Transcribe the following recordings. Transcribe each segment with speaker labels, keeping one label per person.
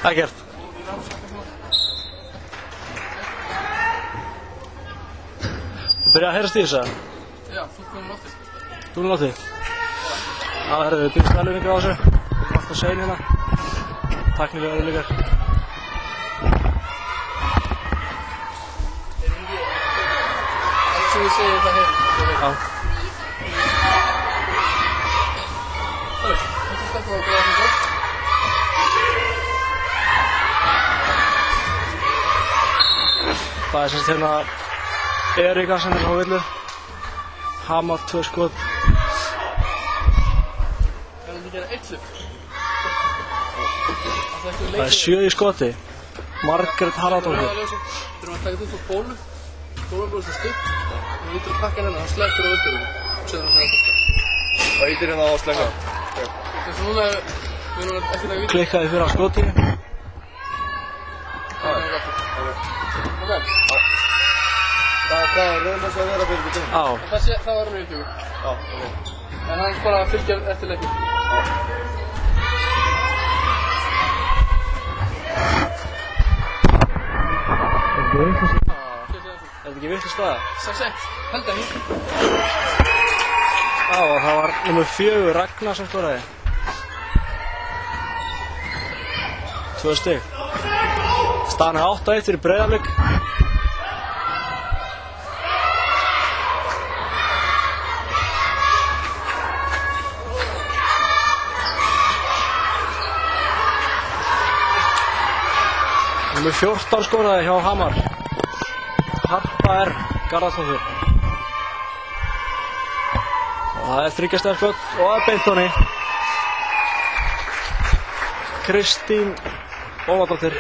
Speaker 1: Ekkert. Þú byrjaði að heyrast í þessu?
Speaker 2: Já, þú komum loftið.
Speaker 1: Þú erum loftið? Já, herðu, við byrjum velvinningar á þessu. Við erum alltaf sein hérna. Tæknilega örðuleikar.
Speaker 2: Allt sem ég segi það heyrðist.
Speaker 1: Já.
Speaker 2: Þetta stelpum við að greiða þetta.
Speaker 1: Það semst hérna Erika sem á villu. Hamar 2 skot.
Speaker 2: Kann ekki gera 1 hlut?
Speaker 1: Það 7 í skoti. Margrét Haraldóttir.
Speaker 2: Við þurfum að taka þetta út á bólu. Bólan búið svo stutt. Við lítum að pakka hennar, hann sleppur á öllum. Og setur hann fyrir að pakka.
Speaker 3: Hvað heitir hérna á að slekka?
Speaker 2: Þess að núna, við erum ekki að vita.
Speaker 1: Klikkaði fyrir á skoti.
Speaker 3: Það er rauðmess að vera fyrir byrjun.
Speaker 1: Já.
Speaker 2: Það var hann í uppbyggur.
Speaker 3: Já, ok.
Speaker 2: En hann bara fylgja eftir leikinn.
Speaker 1: Er þetta ekki vitlaus staða?
Speaker 2: 6-1, held ekki.
Speaker 1: Já, og það var nr. 4 Ragnar sem skoraði. 2 stig. Staðan er 8-1 fyrir Breiðablik. Nr. 14 skoraði hjá Hamar. Harpa R. Garðarsdóttir. Og það er 3 stiga skot og það er beint honni. Kristín Ólafsdóttir.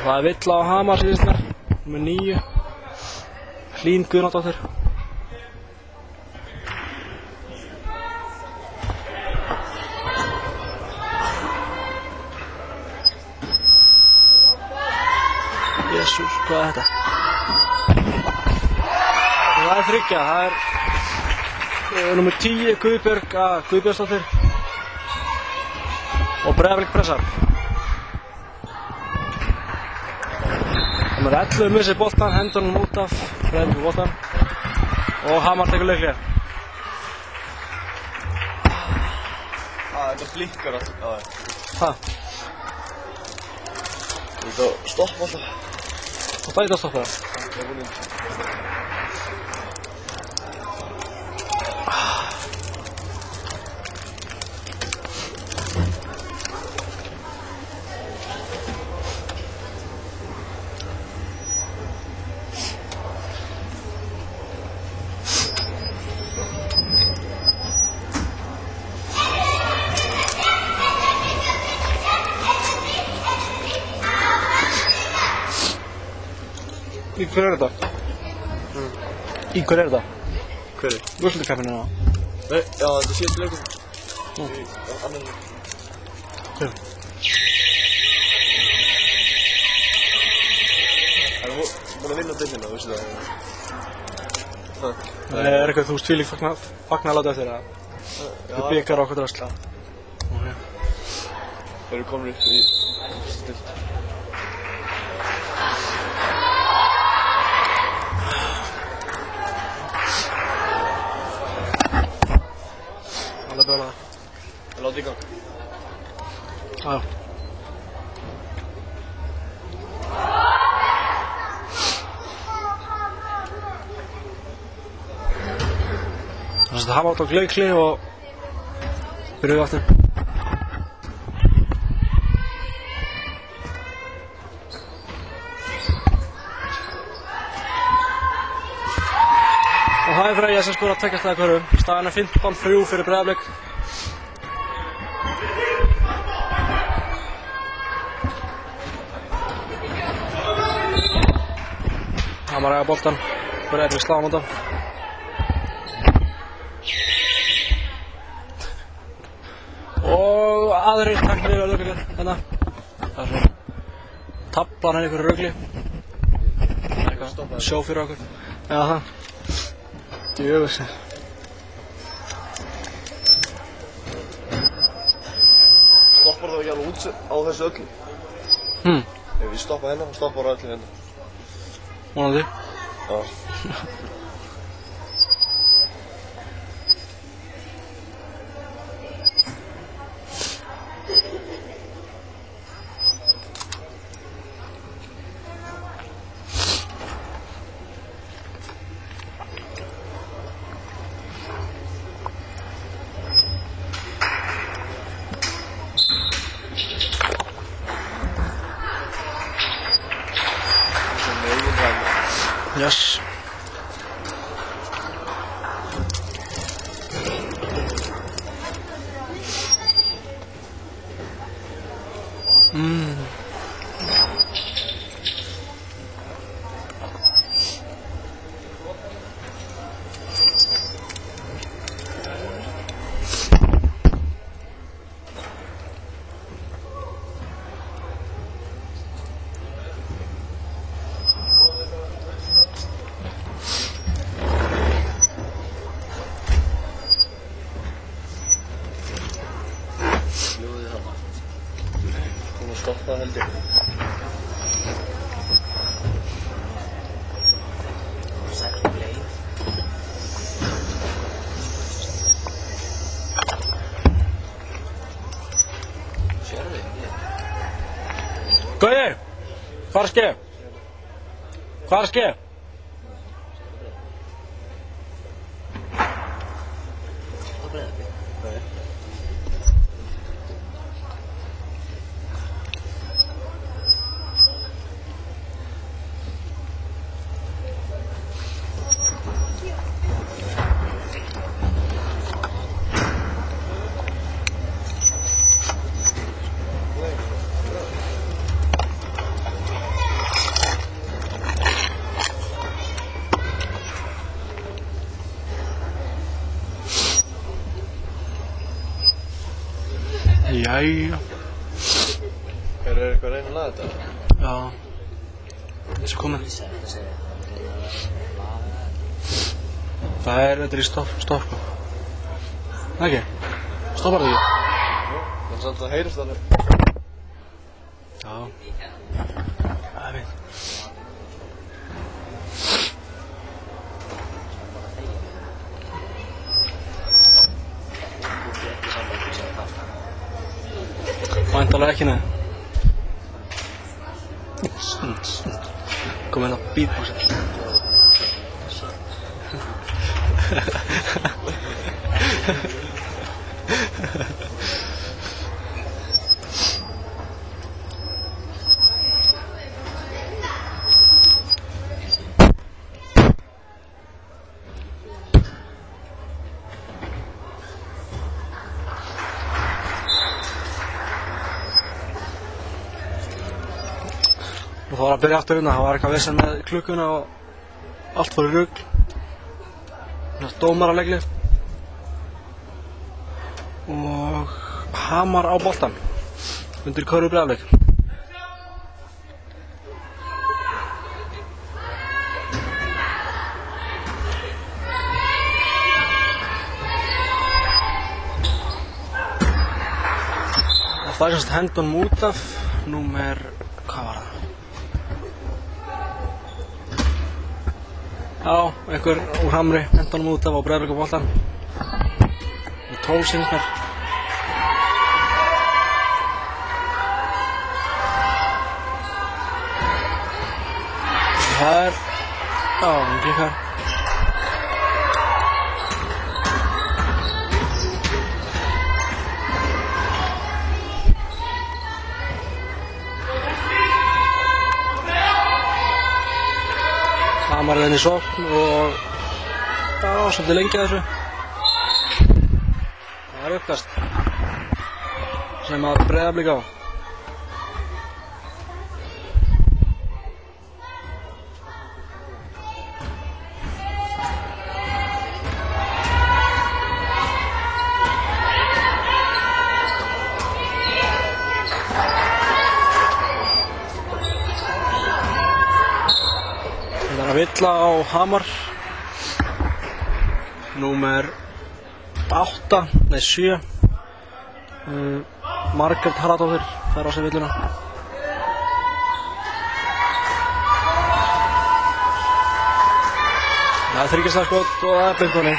Speaker 1: Það er Villa á Hamar síðast mér. Númer 9. Hlín Guðnadóttir. Jesús, hvað er þetta? Það er 3, það er númer 10 Guðbjörnsdóttir og Breiðablik pressar. Númer 11 missir boltan, hendur hann út af Breiðablik boltan og Hamar tekur leiklega.
Speaker 3: Þetta blikkar alltaf á þér.
Speaker 1: Hæ?
Speaker 3: Þetta stoppa alltaf.
Speaker 1: Og það er að stoppa það. Í hver er þetta? Í hver er þetta?
Speaker 3: Hver er?
Speaker 1: Úrslitakeppnin eða?
Speaker 3: Nei, já, þetta síðast leikum. Í annan leik.
Speaker 1: Hver?
Speaker 3: Það er búin að vinna deildina, þú veist það.
Speaker 1: Það er eitthvað þú tvílík fagnalátt eftir það. Þú byggar á okkur drasla.
Speaker 3: Þeir eru komin upp í stilt.
Speaker 1: Alla bölaðar.
Speaker 3: Það láti í gang.
Speaker 1: Já. Þannig að það hafa átt á leikli og byrjuðu aftur. Og það er Freyja sem skora 2 stiga hverju. Staðan er 15-3 fyrir Breiðablik. Hamar eiga boltan. Breiðablik slá hann út af. Og aðrir tæknilega lögleikar hérna. Það er svona tablan er einhverju rugli. Eitthvað sjó fyrir okkur. Já, það. Djöfus.
Speaker 3: Stoppar það ekki alveg út á þessu öllu? Ef ég stoppa hérna, þá stoppar það öllu hérna.
Speaker 1: Vonandi.
Speaker 3: Já.
Speaker 1: Yes.
Speaker 3: Búin að stoppa held ég.
Speaker 1: Gauði! Hvað er skeið? Hvað er skeið? Jæja.
Speaker 3: Er eitthvað að reyna að laga þetta?
Speaker 1: Já. Þessi komið. Þetta er í stopp sko. Ekki? Stoppar það ekki?
Speaker 3: En samt það heyrist alveg.
Speaker 1: Já. Það er fínt. Væntanlega ekki, nei. Kom hérna beatboxið. Og það var að byrja aftur hérna, það var eitthvað vesen með klukkuna og allt fór í rugl. Dómaralegli. Og hamar á boltan undir Körfu Breiðablik. Það er semst hendunum út af númer, hvað var það? Já, einhver úr hamri, hendunum út af á Breiðablik og boltan. Og 12 sýnist mér. Það er, já, hún klikkar. Hamar er inn í sókn og já, svolítið lengi að þessu. Það er uppkast sem að Breiðablik á. Villa á Hamar. Númer 8, nei 7. Margrét Harðardóttir fær á sig villuna. Það er þriggjastaðskot og það er beintóni.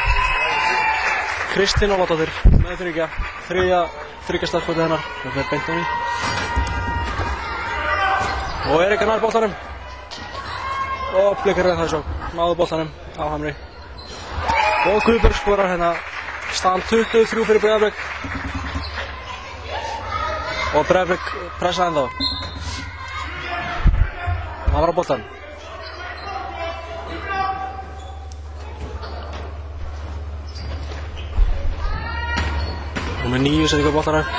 Speaker 1: Kristín Ólafsdóttir með þriðja þriggjastaðskotið hennar. Það fer beintóni. Og Erika nær boltanum. Og Blikar það svo. Náðu boltanum á Hamri. Og Guðberg skorar hérna. Staðan 23 fyrir Breiðablik. Og Breiðablik pressa ennþá. Það var á boltan. Númer 9 setur ykkur boltan upp.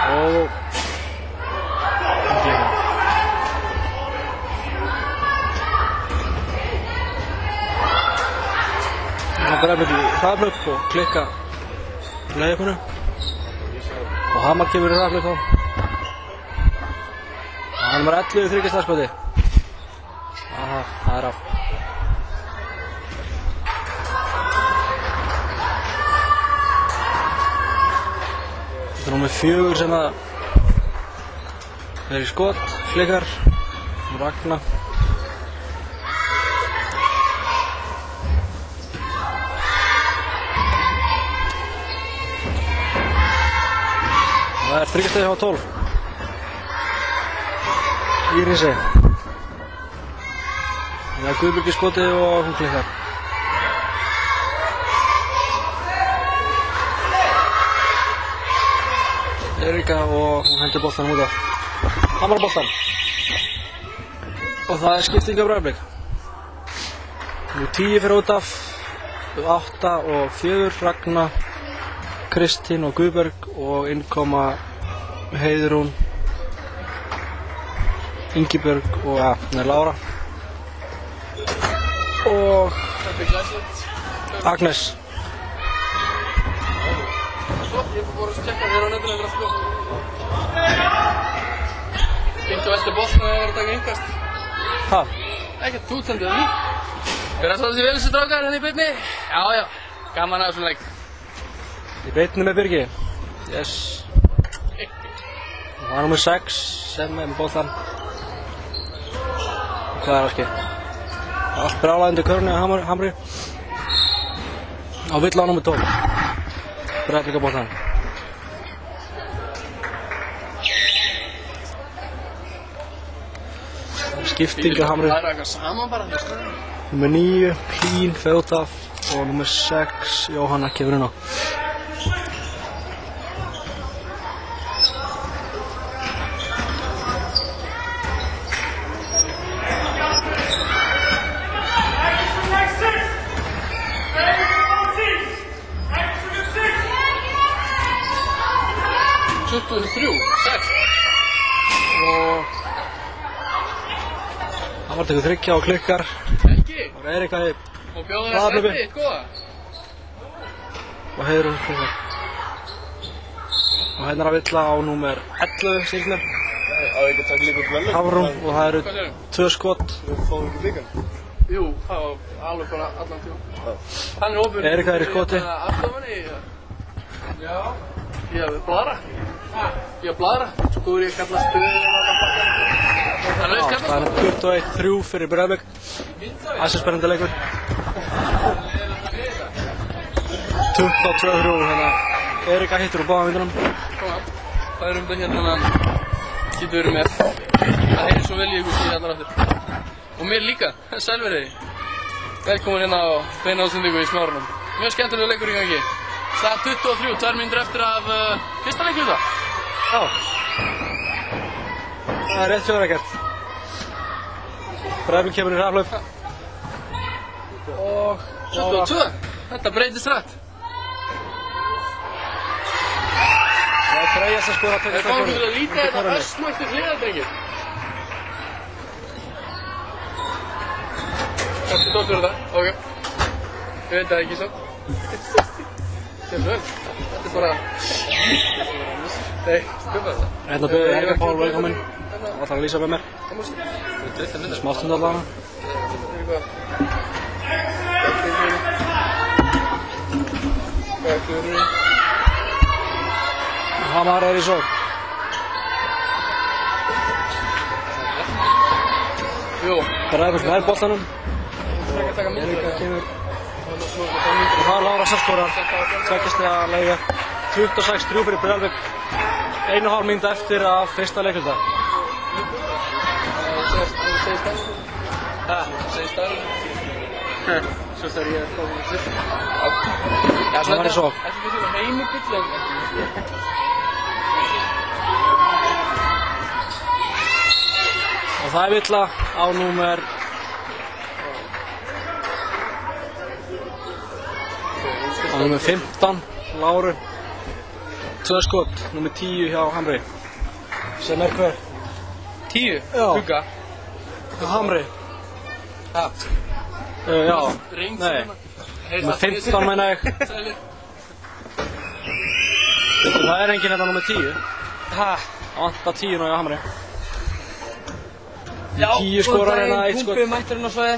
Speaker 1: Og það Breiðablik í hraðablöp og klikka leiðjöfunu. Og Hamar kemur í hraðablöp þá. Hann var 11 í þriggjastaðskoti. Aha, það er af. Þetta er númer 4 sem að er í skot, Blikar, Ragna. Það er þryggjastegi á 12. Írisi. Það er Guðbjörg í skoti og hún klikkar. Erika og hún hendur boltanum út af. Hamar boltan. Og það er skipting af Breiðablik. Nú 10 fyrir út af. 8 og 4 Ragna, Kristín og Guðberg og innkoma Heiðrún, Ingibjörg og Lára og Agnes.
Speaker 2: Ég fór að tjekka þér á netinu eftir að sko. Fengt að velta boltan að það var að taka innkast.
Speaker 1: Hæ?
Speaker 2: Ekkert, þú tendið það því. Verða að þessi vel þessi drákar henni í beinni? Já, gaman að þessum leik.
Speaker 1: Í beinni með Birgi. Yes. Það var númer 6 sem er með boltan. Hvað er að ske? Allt brálað undir körunni á Hamri. Á Villa á númer 12. Breiðablik á boltan. Skipting á Hamri.
Speaker 2: Það er eitthvað saman bara.
Speaker 1: Númer 9, Hlín, fer út af. Og númer 6, Jóhanna kemur inn á. Það tekur 3 og klikkar.
Speaker 2: Ekki?
Speaker 1: Og Erika í
Speaker 2: Og bjóða þess að eftir, góða?
Speaker 1: Og Heiðrún klikkar. Og hérna er að Villa á númer 11 Signir.
Speaker 3: Á ekki að taka líka út velum?
Speaker 1: Hafrún og það eru 2 skot.
Speaker 3: Við fáum ekki líka?
Speaker 2: Jú, það var alveg bara allan tíma. Hann er opinn.
Speaker 1: Erika er í skoti.
Speaker 2: Aftafanni? Já. Ég bladra. Ég bladra. Svo góður ég að kalla stöðinu og alltaf bakka. Það er
Speaker 1: Það er 21-3 fyrir Breiðablik. Æsir spennandi leikur. 22-3 hérna. Erika hittur úr báðum vindunum.
Speaker 2: Það er þetta hérna getur verið með. Það heyrir svo vel í ykkur síðan allar aftur. Og mér líka, sælverið. Velkomin hérna á beina ástundingu í Smárunum. Mjög skemmtilega leikur í gangi. Staðan 23, 2 mínútur eftir af fyrsta leikluta.
Speaker 1: Já. Það er rétt fyrir ekkert. Breiðablik kemur í hraðahlaup. Og
Speaker 2: 22, þetta breytist rætt.
Speaker 1: það er Freyja sem skora að taka
Speaker 2: Það er komið til að líta þetta össmættu hliðardrengir. Kannski tótt fyrir það, ok. Ég veit það ekki svo. Gjörðu vel. Þetta bara... Nei, sköpa þetta.
Speaker 1: Hérna byrði Helga Pál velkominn. Það ætlar að lýsa með mér. Smáttund allavega. Hamar í sókn.
Speaker 2: Jú.
Speaker 1: Breiðablik nær boltanum.
Speaker 2: Taka mynd.
Speaker 1: Og það Lára Sarskorar. Tveggjastiga leiðir. 26-3 fyrir Breiðablik. 1,5 mínúta eftir af fyrsta leikluta.
Speaker 2: Segir stafn. Svo þarf ég að koma með fyrst.
Speaker 1: Það var í sókn.
Speaker 2: Þetta er svona heimibill en...
Speaker 1: Og það er villa á númer... Á númer 15, Láru. 2 skot, númer 10 hjá Hamri. Sem er hver?
Speaker 2: 10?
Speaker 1: Já.
Speaker 2: Hugga?
Speaker 1: Hamri.
Speaker 2: Ha?
Speaker 1: Já,
Speaker 2: Reynd
Speaker 1: nei. Númer 15 meina ég. Það er enginn hérna númer 10.
Speaker 2: Ha?
Speaker 1: Anta 10 hjá Hamri.
Speaker 2: Já,
Speaker 1: 10 skorar hérna, 1 skot.
Speaker 2: Púmpi mættur hérna á svæði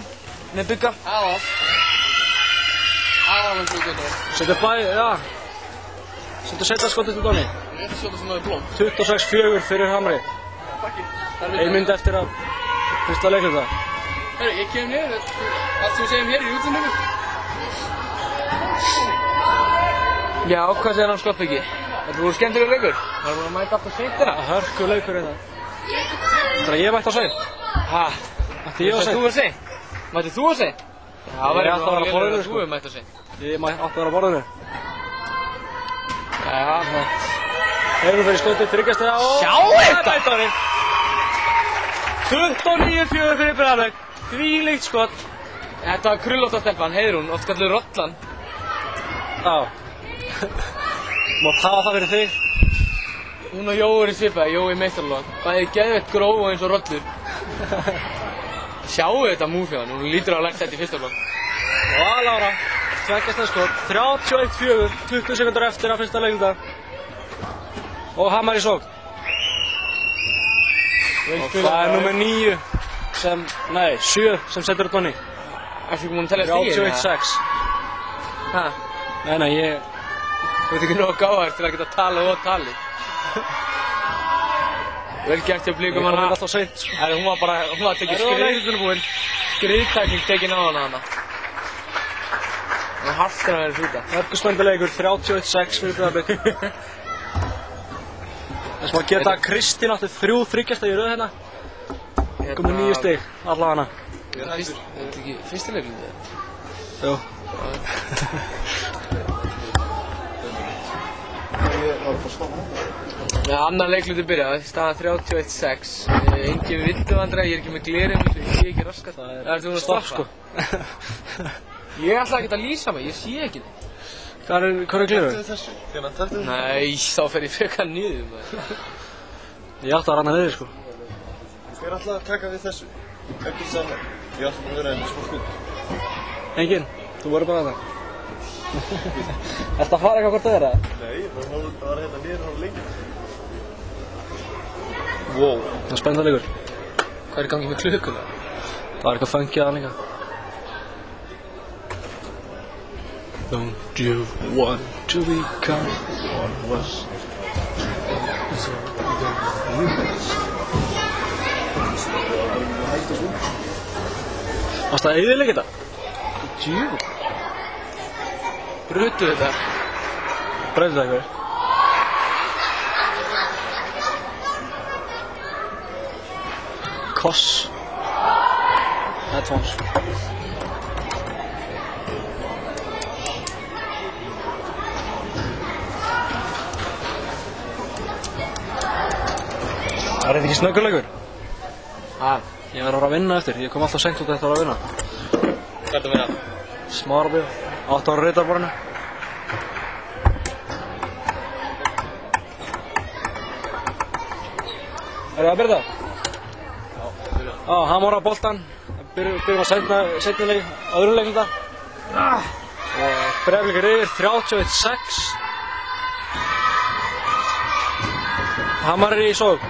Speaker 2: með bygga. Aðal. Aðal hann bygga þetta.
Speaker 1: Setur bæði, já. Setur setja skotið til Donni.
Speaker 2: Ég veit að það er blóm.
Speaker 1: 26-4 fyrir Hamri. Ein mynd eftir að fyrsta leikluta.
Speaker 2: Herru, ég kem niður. Allt sem við segjum hér í útsendingu. Já, hvað segir hann Skottbyggi? Þetta voru skemmtilegur leikur. Það er búin að mæta alltaf seint þeirra.
Speaker 1: Hörku leikur hérna. Það er ég mætti á seint.
Speaker 2: Ha?
Speaker 1: Ætti ég á seint?
Speaker 2: Þú var seint? Mættið þú á seint? Já, það
Speaker 1: Ég átti að vera á borðinu,
Speaker 2: að
Speaker 1: sko.
Speaker 2: þú hefur mætt á seint.
Speaker 1: Ég átti að vera á borðinu.
Speaker 2: Já,
Speaker 1: Erum fyrir skotið, þryggjastega og...
Speaker 2: Sjá þetta!
Speaker 1: 29-4 fyrir Breiðablik. Þvílíkt skot.
Speaker 2: Þetta var krullóttastelpan, Heiðrún, oft kalluð Rollan.
Speaker 1: Já. Má tafa það fyrir þig.
Speaker 2: Hún og Jói eru svipaði, Jói meistarlokk. Bæði geðveitt gróf eins og rollur. Sjáu þetta múf hjá hann, hún lítur á lægt sett í fyrsta blokk.
Speaker 1: Og Lára, tveggjastega skot. 31-4, 20 sekundar eftir að fyrsta leikluta. Og Hamar í sókn. Og það er nummer 9 sem, nei, 7 sem setur á Donni.
Speaker 2: Ertu ekki múin að tella stíginn?
Speaker 1: 31-6.
Speaker 2: Hæ?
Speaker 1: Nei, ég...
Speaker 2: Þú veit ekki nógu gáðar til að geta talað og talið. Vel gert hjá Blikum
Speaker 1: Ég
Speaker 2: hana.
Speaker 1: kom alltaf seint, sko.
Speaker 2: Hún var tekið skriðtækning tekin á hana. Og hartur að vera hrúta.
Speaker 1: Hörkuspendileikur, 31-6 fyrir Breiðablik. Þess maður geta að Kristín átti 3 þryggjastegi í röð hérna. Komið 9 stig, alla hana.
Speaker 2: Er þetta ekki fyrsta leiklið?
Speaker 1: Jú.
Speaker 2: Annar leikluti byrjað, staðan 31-6. Engin vinduvandræði, ég er ekki með glerinn, ég sé ekki raskat. Það er þú að
Speaker 1: stopp,
Speaker 2: sko. Ég ætla ekki að lýsa mig, ég sé ekki þig.
Speaker 1: Hvað er glerið?
Speaker 2: Nei, þá fer ég frekar niður maður.
Speaker 1: Ég átti að ranna niður, sko.
Speaker 3: Hver ætlaði að taka við þessu? Ekki saman. Ég ætla að vera einn smá skund.
Speaker 1: Enginn, þú verður bara þetta. Ertu að fara eitthvað hvort það er það?
Speaker 3: Nei, það var hérna niður á lengi.
Speaker 1: Wow. Það er spennandi leikur.
Speaker 2: Hvað er í gangi með klukkuna?
Speaker 1: Það var eitthvað fengið að líka. Don't you want to become one was? Varstu að eyðileggja þetta? Djöfull.
Speaker 2: Brutu þetta?
Speaker 1: Breytið það eitthvað? Koss. Headphones. Það er ekki snögguleikur.
Speaker 2: Hæ?
Speaker 1: Ég verður að vinna eftir, ég kom alltaf seint út eftir að vinna.
Speaker 2: Hvað er það að vinna?
Speaker 1: Smárabíð, 8 ára reytarborinu. Er það að byrja það? Já, byrja. Já, hann var á boltan. Byrjum að setna leik, öðrum leiknda. Og Breiðablik yfir 31-6. Hamar í sókn.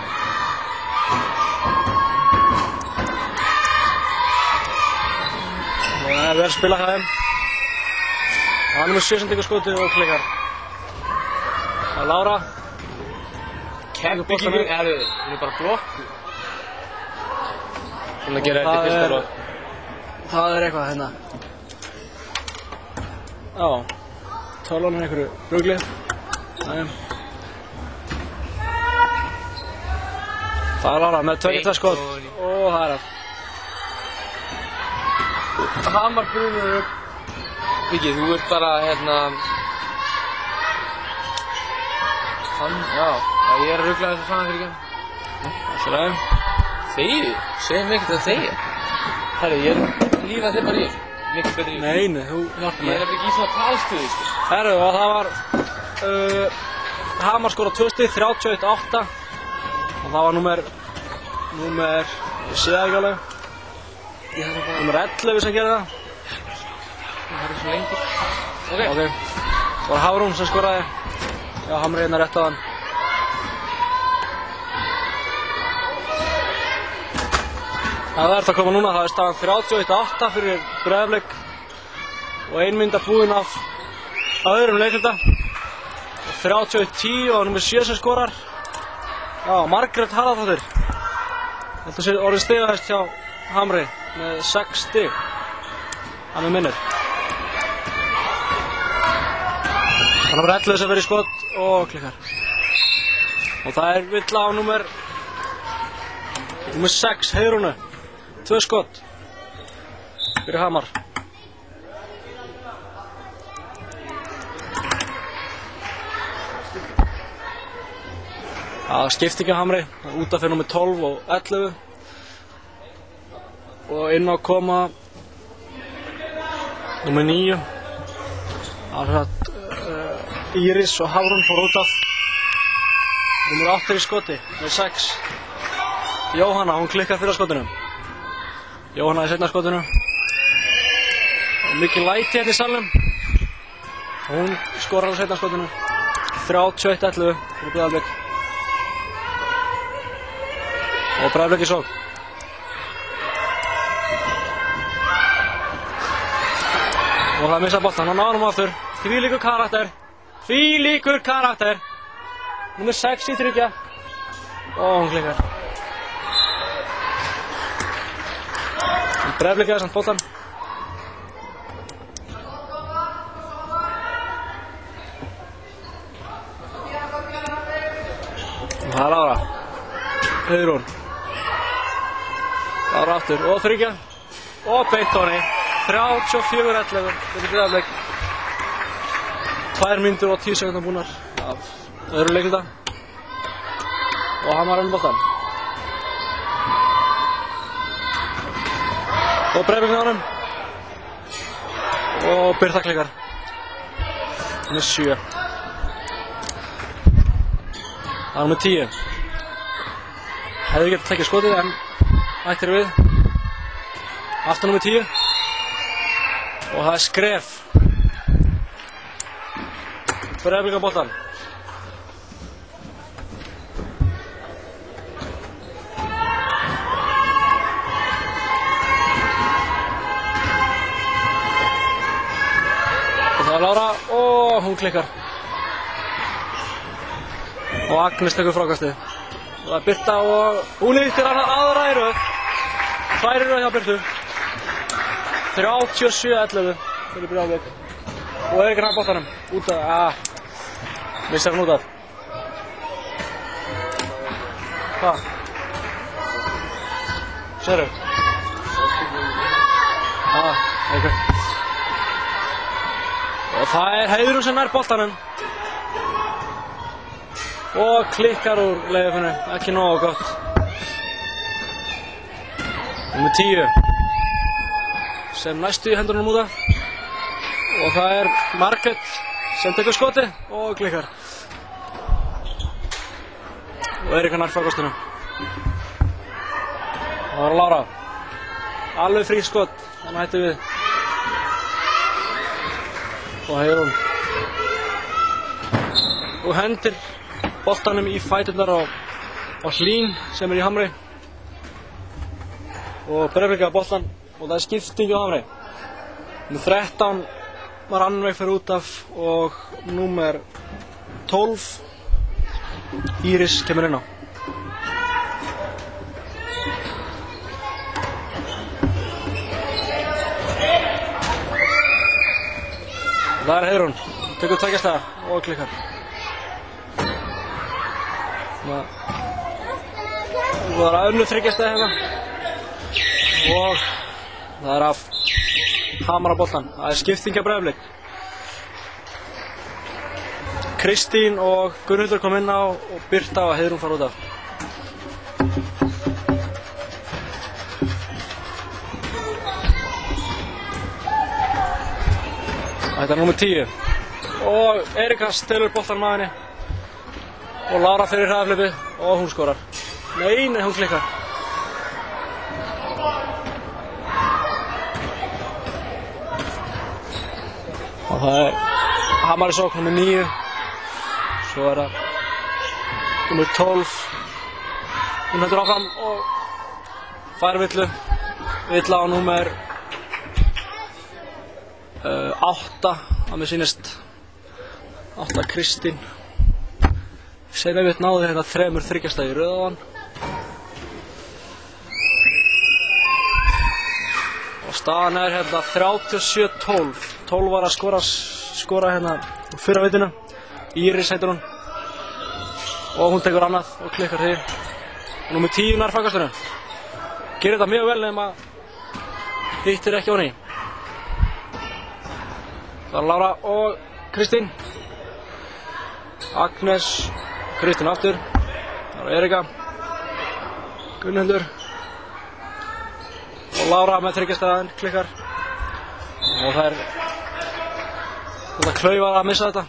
Speaker 1: Það vel spilað hjá þeim. Hann með 7 sem tekur skotið og klikkar. Það Lára.
Speaker 2: Keflvíkingur, hún bara blokku. Svona gera þetta í fyrsta blokk.
Speaker 1: Það eitthvað hérna. Já. Tölvan einhverju rugli. Það Lára með 2 skot. Og það það.
Speaker 2: Hamar brunur upp. Viki, þú ert bara ég að rugla þessu saman fyrir ekki.
Speaker 1: Alltaf ræðum.
Speaker 2: Þegið? Segjum ekkert að þegja. Herri, ég lífa þig bara í þessu. Mikið betur í þessu.
Speaker 1: Nei, þú hjálpar mér.
Speaker 2: Ég ekki í svona talstuði, sko.
Speaker 1: Herru, og það var Hamar skorað 2 stig, 31-8. Og það var númer ég sé það ekki alveg. Númer 11 sem gerði það.
Speaker 2: Það er svo lengur.
Speaker 1: Ok. Það var Hafrún sem skoraði. Já, Hamri hérna rétt á hann. Það er það að koma núna, það er staðan 31-8 fyrir Breiðablik. Og 1 mínúta búin af öðrum leikluta. 31-10 og númer 7 sem skorar. Já, Margrét Harðardóttir. Þetta sé orðið stigahæst hjá Hamri með 6 stig. Hann minnir. Hann var 11 sem verið í skot og klikkar. Og það er villa á númer 6, Heiðrúnu. 2 skot fyrir Hamar. Það skipti ekki á Hamri. Út af fyrir númer 12 og 11. Og inn á koma númer 9. Það er Íris og Hafrún fór út af. Númer 8 í skoti með 6. Jóhanna, hún klikkar fyrir skotinu. Jóhanna í seinna skotinu. Og mikið læti hérna í salnum. Hún skorar á seinna skotinu. 31-11 fyrir Breiðablik. Og Breiðablik í sókn. Og það missar boltan, hann náður hann aftur. Þvílíkur karakter. Þvílíkur karakter. Númer 6 í tryggja. Og hún klikkar. Breiðablik eða samt boltan. Og það er Lára. Heiðrún. Lára aftur og tryggja. Og beint á henni. 34-11 fyrir Breiðablik. 2 mínútur og 10 sekúndur búnar af öðru leikluta. Og Hamar enn boltan. Og Breiðablik með honum. Og Birta klikkar. Hann er 7. Það er með 10. Hefði getið tekið skotið en hættir við. Aftur með 10. Og það er skref. Breiðablik á boltan. Og það er Lára og hún klikkar. Og Agnes tekur frákastið. Og það er Birta og hún hittir aðra í röð. 2 í röð hjá Birtu. 37-11 fyrir Breiðablik. Og ekki hann boltanum. Út af, missar hann út af. Hvað? Sérðu? Ok. Og það er Heiðrún sem nær boltanum. Og klikkar úr leiðufinu. Ekki nógu gott. Númer 10. Sem næstu í hendunum út af. Og það er Margrét sem tekur skoti og klikkar. Og Eiríka nær frákastinu. Það var Lára. Alveg frí skot, þannig hætti við. og Heiðrún og hendir boltanum í fæturnar á Hlín sem í Hamri og Breiðablik á boltan og það skipting á Hamri. Númer 13 var annan veg fyrir út af og númer 12 Íris kemur inn á. Það er Heiðrún, tekur tveggjastaða og klikkar. Það er önnur þriggjastaða hérna og það er af Hamar á boltan. Það er skipting á Breiðablik. Kristín og Gunnhildur kom inn á og Birta og Heiðrún fara út af. Þetta er númer 10 og Erika stelur boltanum að henni og Lára fyrir hraðaflipið og hún skorar. Nei, hún klikkar. Og það er Hamar í sókn númer 9. Svo er það númer 12. Hún heldur áfram og fær villu. Villa á númer 8, að mér sýnist 8 Kristín. Sem við náðu hérna 3 þryggjastæði í röð á hann. Og staðan er hérna 37-12. 12 var að skora hérna úr fyrra vitinu. Íris heitir hún. Og hún tekur annað og klikkar því. Og númer 10 nær fangastinu. Gerir þetta mjög vel nema hittir ekki á henni. Það er Lára og Kristín. Agnes, Kristín aftur. Það er Erika, Gunnhildur og Lára með þryggjastæðan, klikkar. Og það er klaufað að missa þetta.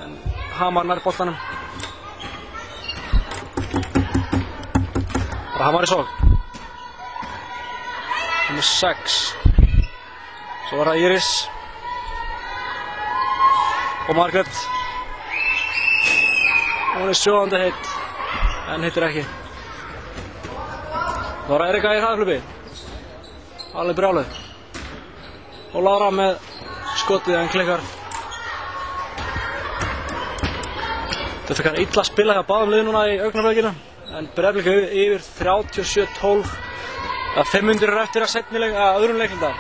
Speaker 1: En Hamar nær boltanum. Það er Hamar í sókn. Númer 6. Svo var það Íris. Og Margrét. Hún er sjóðandi heitt, en hittir ekki. Það var Erika í hraðaflipi. Alveg brjáluð. Og Lára með skotið en klikkar. Það fikk hann illa að spila hjá báðum liðum núna í augnablikinu. En Breiðablik yfir 37-12. Það er 5 mínútur eftir að öðrum leikluta.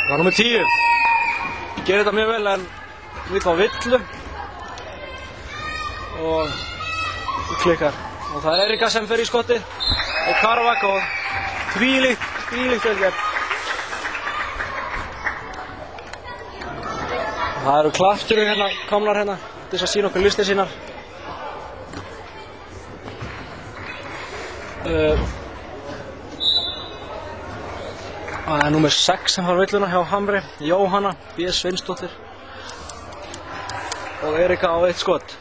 Speaker 1: Það var númer 10. Gerir þetta mjög vel en við fá villu og klikkar. Og það er Erika sem fer í skoti og Karvak og þvílíkt vel gert. Það eru klapsturinn hérna, komnar hérna til þess að sína okkur listir sínar. Það er númer 6 sem fær villuna hjá Hamri, Jóhanna B. Sveinsdóttir og Erika á 1 skot.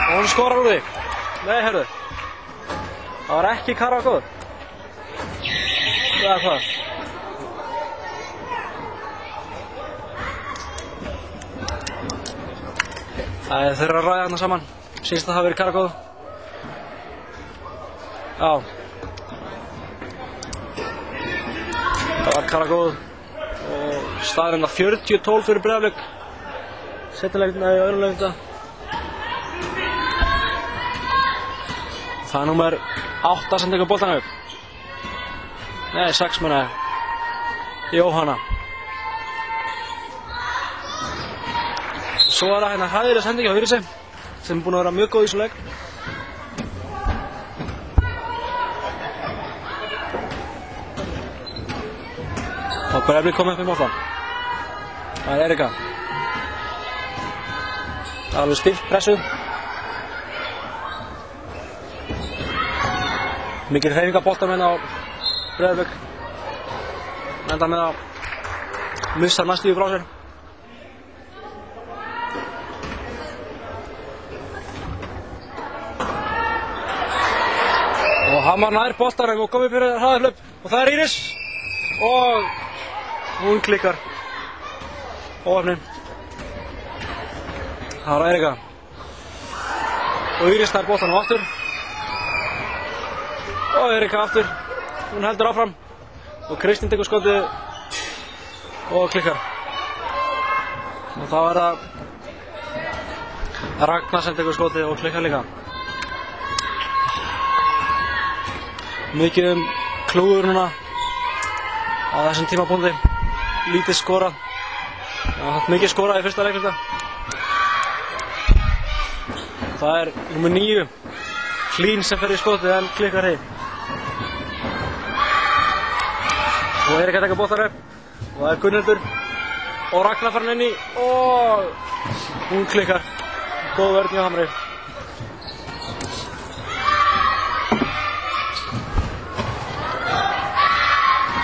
Speaker 1: Og hún skorar úr því. Nei, heyrðu. Það var ekki Karvak góður. Eða hvað? Það er þeirra að ræða hérna saman. Sýnst að það hafi verið Karvak góð. Já. Það var Karvak góð. Og staðurinn að 40-12 fyrir Breiðablik. Seinnileikina í öðrum leikluta. Það er númer 8 sem tekur boltann upp. Nei, 6 meina ég. Jóhanna. Svo er það hérna hræðileg sending á Írisi sem er búin að vera mjög góð í þessu leik. Og Breiðablik komið upp í boltann. Það er Erika. Það er alveg stillt pressuð. Mikil hreyfing á boltanum á Breiðablik. Enda með að missa næstíu frá sér. Hamar nær boltanum og komið fyrir hraðahlaup og það Íris og hún klikkar óöfnin. Það Erika og Íris nær boltanum aftur og Erika aftur, hún heldur áfram og Kristín tekur skotið og klikkar og þá það Ragnar sem tekur skotið og klikkar líka. Mikið klúður núna á þessum tímapunkti, lítið skorað. Það var mikið skorað í fyrsta leikluta. Það númer 9, Hlín sem fer í skotið en klikkar heim. Og Erika tekur boltann upp og það Gunnhildur og Ragnar farin inn í og hún klikkar. Góð vörn hjá Hamri.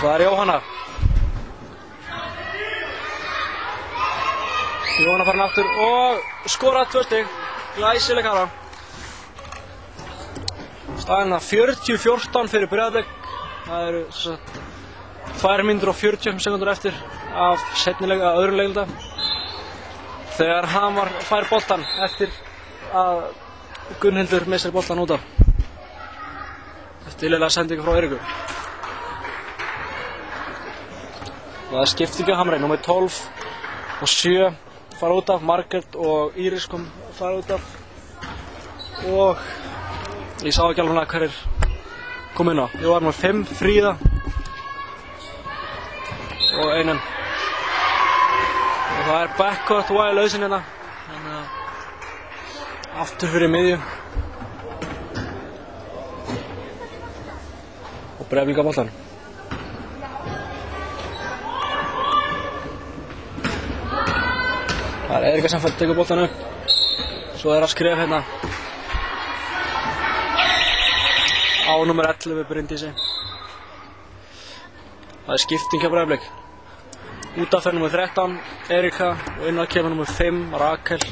Speaker 1: Það Jóhanna. Jóhanna farin aftur og skorað 2 stig. Glæsileg hana. Staðan 40-14 fyrir Breiðablik. Það eru 2 mínútur og 40 sekúndur eftir af öðrum leikluta. Þegar Hamar fær boltan eftir að Gunnhildur missir boltan út af. Eftir lélega sendingu frá Eriku. Það skipting á Hamri, númer 12 og 7 fara út af, Margrét og Íris fara út af og ég sá ekki alveg hverjir kom inn á. Ég var með 5, Fríða og Einan. Og það backcourt og lausinn hérna. Þannig að aftur fyrir miðju. Og Breiðablik á boltann. Það Erika sem fær tekur boltann upp. Svo að skref hérna á númer 11 Bryndísi. Það skipting hjá Breiðablik. Út af fer númer 13 Erika og inn að kemur númer 5 Rakel.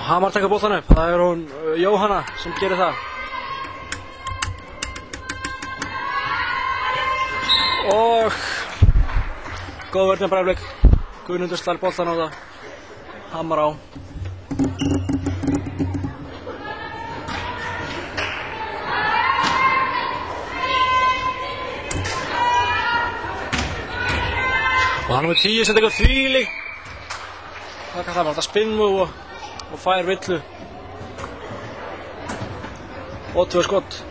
Speaker 1: Hamar tekur boltann upp. Það hún Jóhanna sem gerir það. Og góð vörn hjá Breiðablik. Guðmundur slær boltann á það. Hamar á. Og hann númer 10 sem tekur þvílík. Það var þetta spinnmove og fær villu. Og 2 skott.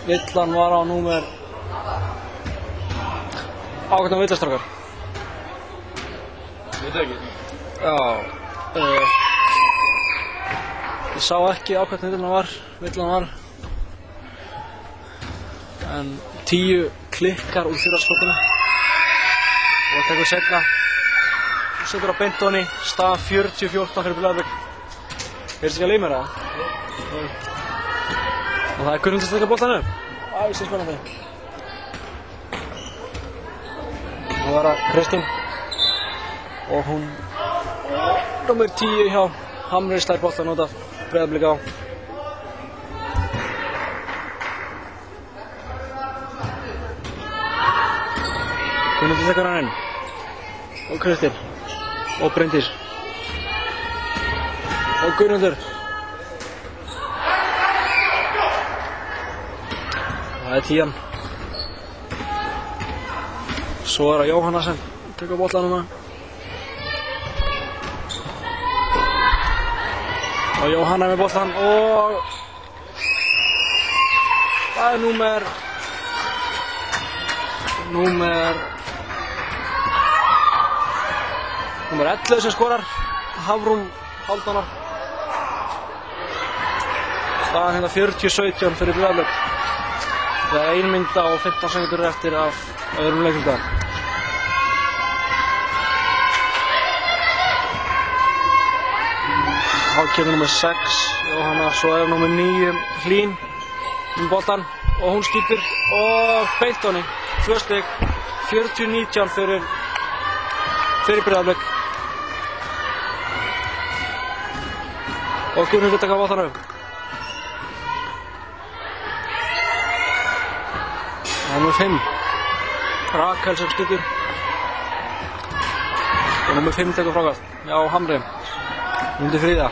Speaker 1: Villan var á númer 18 villastrákar.
Speaker 3: Veit það ekki?
Speaker 1: Já. Ég sá ekki á hvernig villan var. En 10 klikkar úr fyrra skotinu. Og tekur seinna. Og setur á beint ofan í. Staða 40-14 fyrir Breiðablik. Heyrðist ekki að leið mér það? Og það Gunnhildur sem tekur boltann upp. Æ, spennandi. Það var Kristín. Og hún númer 10 hjá Hamri slær boltann út af Breiðablik á. Gunnhildur tekur hann inn. Og Kristín. Og Bryndís. Og Gunnhildur. Það 10. Svo það Jóhanna sem tekur boltann núna. Og Jóhanna með boltann og það númer 11 sem skorar, Hafrún Haldanar. Staðan hérna 40-17 fyrir Breiðablik. Það 1 mínúta og 15 sekúndur eftir af öðrum leikluta. Þá kemur númer 6 Jóhanna, svo númer 9 Hlín boltann og hún skýtur og beint honni. 2 stig, 40-19 fyrir Breiðablik. Og Gunnhildur taka boltann upp. Og nummer 5. Rakel sem skýtur. Og nummer 5 tekur frákast. Já, Hamri. Undir Fríða.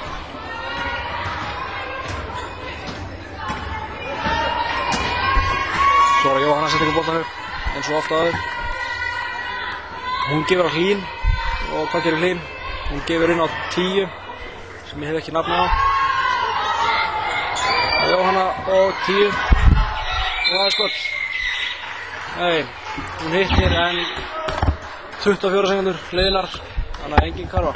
Speaker 1: Svo er Jóhanna sem tekur boltann upp. Eins og oft áður. Hún gefur á Hlín. Og hvað gerir Hlín? Hún gefur inn á 10. Sem ég hef ekki nafni á. Jóhanna og 10. Og það er skott. Nei, hún hittir en 24 sekundur liðnar, þannig að engin karfa.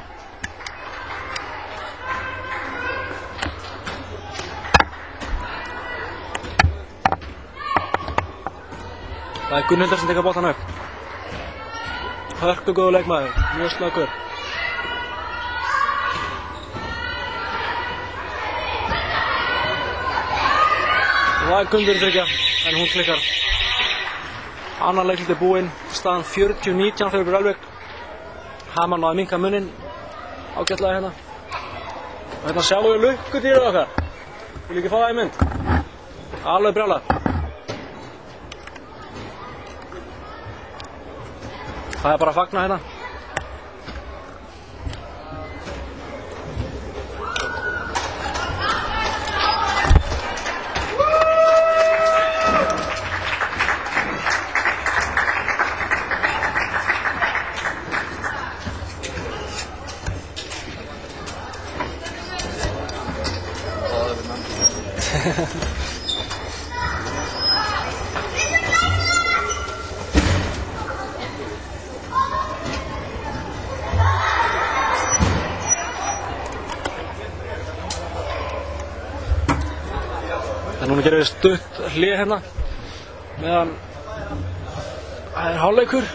Speaker 1: Það er Gunnhildur sem tekur boltann upp. Hörkugóður leikmaður, mjög snöggur. Og það er Gunnhildur þriggja, en hún klikkar. Annar leiklut er búinn, staðan 40-19 fyrir Brelvík. Hamar náði að minnka munninn ágætlega hérna. Og hérna sjáum við lukkudýrið okkar. Vil ekki fá það í mynd? Alveg brjálað. Það er bara að fagna hérna. Núna gerum við stutt hlé hérna meðan það er hálfleikur.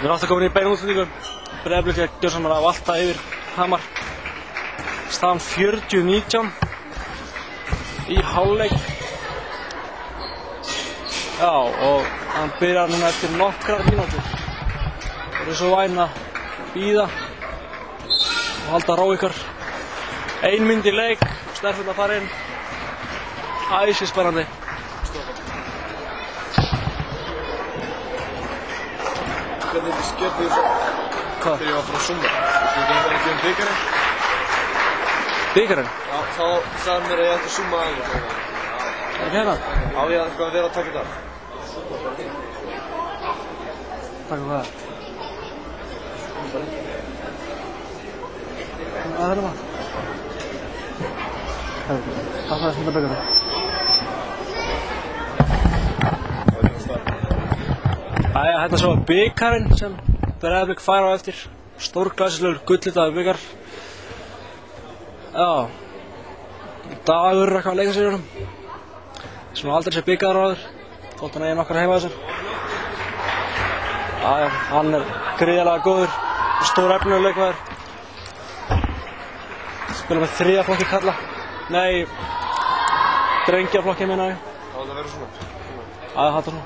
Speaker 1: Við erum aftur komin í beina útsendingu. Breiðablik er gjörsamlega að valta yfir Hamar. Staðan 40-19 í hálfleik. Já, og hann byrjar núna eftir nokkrar mínútur. Það er svo væn að bíða og halda ró ykkar. 1 mínúta í leik, Sterfell að fara inn. Æsispennandi.
Speaker 3: Hvernig þið skemmtu þessu?
Speaker 1: Hvað?
Speaker 3: Þegar ég var frá sumar. Þú gengur ekki byggarinn?
Speaker 1: Byggarinn?
Speaker 3: Já, þá sagði mér að ég ætti að summa aðeins.
Speaker 1: Er ekki hérna?
Speaker 3: Á ég eitthvað að vera að taka þetta?
Speaker 1: Takk hvað? Hvað er það? Hvað er þetta byggarinn? Æja, hérna svo byggarinn sem Breiðablik fær á eftir. Stórglæsilegur gullitaður byggar. Já. Dagur er eitthvað að leika sér í honum. Sem aldrei sé byggaður á þér. Þótt hann eigi nokkar heima þessar. Æja, hann er gríðarlega góður. Stór efnilegur leikmaður. Spila með 3. flokki kalla. Nei, drengjaflokki meina ég.
Speaker 3: Á þetta að vera svona?
Speaker 1: Æja, þetta svona.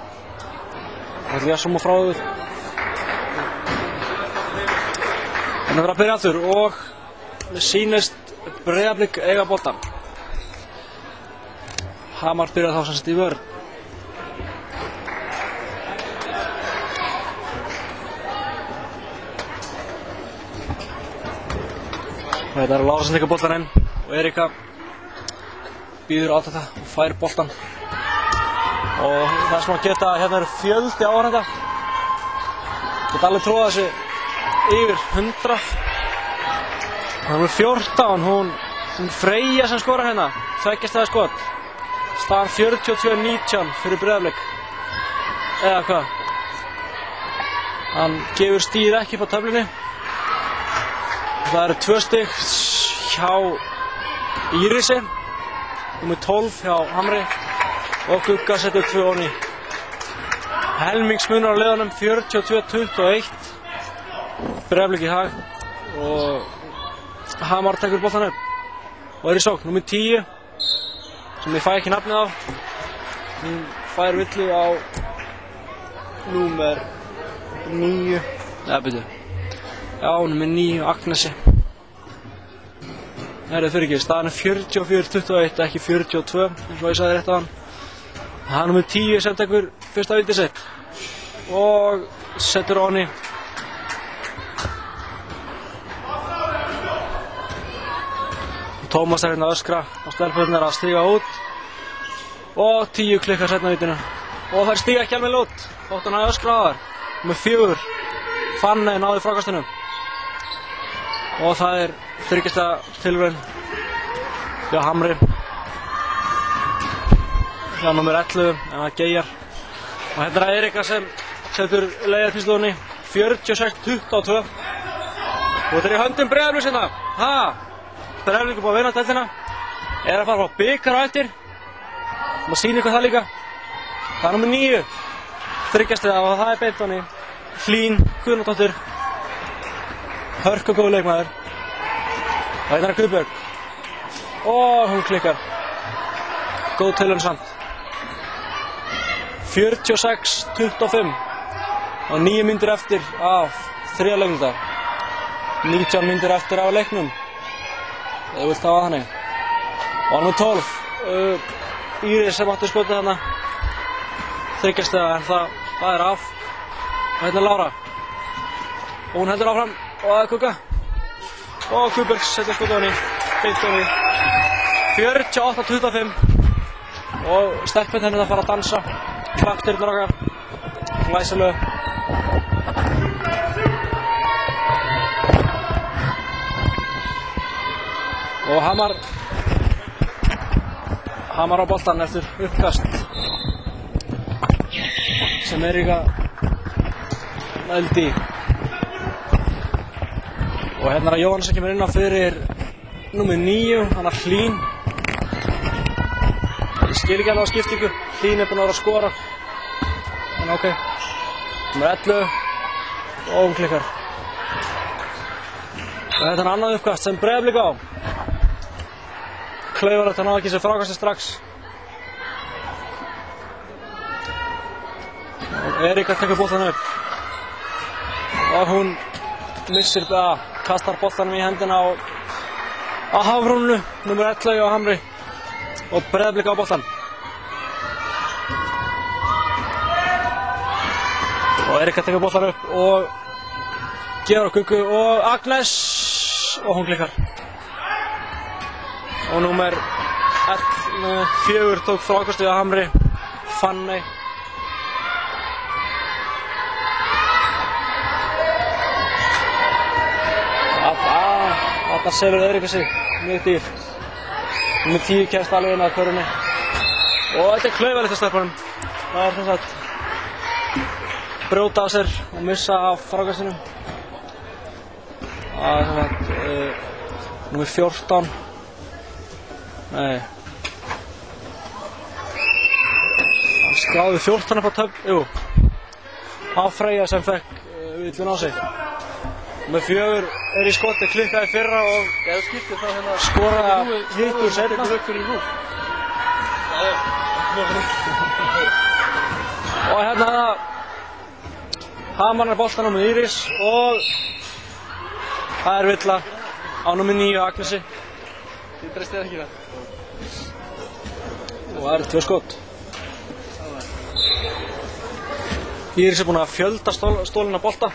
Speaker 1: Það ætla ég að summa frá þau. Þannig að vera að byrja aftur og sýnist Breiðablik eiga boltann. Hamar byrjar þá semst í vörn. Þetta er Lára sem tekur boltann inn og Erika býður á þetta og fær boltann. Og það er sem að geta að hérna eru fjöldi áhorfenda. Geta alveg tróða þessu yfir 100. Það er 14, hún Freyja sem skorar hérna, 2 stiga skot. Staðan 42-19 fyrir Breiðablik. Eða hvað? Hann gefur stigið ekki upp á töflunni. Það eru 2 stig hjá Írisi, númer 12 hjá Hamri. Og Gugga setur 2 ofan í. Helmingsmunur á liðunum 42-21. Breiðablik í hag. Og Hamar tekur boltann upp. Og er í sókn, númer 10. Sem ég fæ ekki nafnið á. Hún fær villu á númer 9. Eða byrju. Já, númer 9, Agnesi. Það er fyrir ekki. Staðan er 44-21, ekki 42. Eins og ég sagði rétt á hann. Það er númer 10 sem tekur fyrsta vildið sitt og setur onni. Tómas er hérna að öskra og stelpurnar að stíga út og 10 klikkar setna vitinu og þær stíga ekki alveg út þótt hann að öskra á þær. Númer 4 Fanney náði frákastinu og það er 3. tilraun hjá Hamri. Hjá nummer 11, en það geyjar. Og hérna er Erika sem setur leiðarpíslunni 46-22. Og þetta er í höndum Breiðabliks hérna. Breiðablik er búið að vinna deildina. Er að fara á bikar á eftir. Má sýna ykkur það líka. Það er nummer 9. 3 stiga og það er beint honni. Hlín Guðnadóttir. Hörkugóð leikmaður. Og hérna er Guðbjörg. Og hún klikkar. Góð tilraun samt. 46-25 og 9 mínútur eftir af 3 leiknum. 19 mínútur eftir af leiknum. Ef þú vilt hafa þannig. Og númer 12 Íris sem átti skotið þarna. 3 stiga en það er af. Og hérna er Lára. Og hún heldur áfram og það er Gugga. Og Guðbjörg setur skotið honni. Beint honni. 48-25 og stelpinn henni að fara að dansa. Klappstyrnur okkar, glæsileg. Og Hamar á boltann eftir uppkast sem Erika nældi í. Og hérna er Jóhannes sem kemur inn á fyrir númer 9, hann er Hlín. Ég skil ekki alveg á skiptingu. Hlín er búinn að vera að skora. En ok. Númer 11. og hún klikkar. Þetta er annað uppkast sem Breiðablik á. Klaufalegt, hann náði ekki sér frákastið strax. Og Erika tekur boltann upp. Og hún missir kastar boltanum í hendina á Hafrúnu, nummer 11 á Hamri. Og Breiðablik á boltann. Og Erika tekur boltann upp og gefur á Guggu og Agnes og hún klikkar. Og númer 4 tók frákastið á Hamri, Fanney. Þarna selur Erika sig mjög dýr. Númer 10 kemst alveg inn að körfunni. Og þetta er klaufalegt að stelpunum. Það er sem sagt brjóta á sér og missa af frákastinu. Það er sem sagt númer 14. Nei. Hann skráði 14 upp á töfn. Jú. Á Freyja sem fekk villun á sig. Númer 4 er í skoti, klikkaði fyrra og skoraði hitt úr seinna. Og hérna Hamar er boltann á með Íris og það er villa á númer 9 Agnesi.
Speaker 2: Ég treysti þér ekki það.
Speaker 1: Og það eru 2 skot. Íris er búinn að fjölda stólina bolta.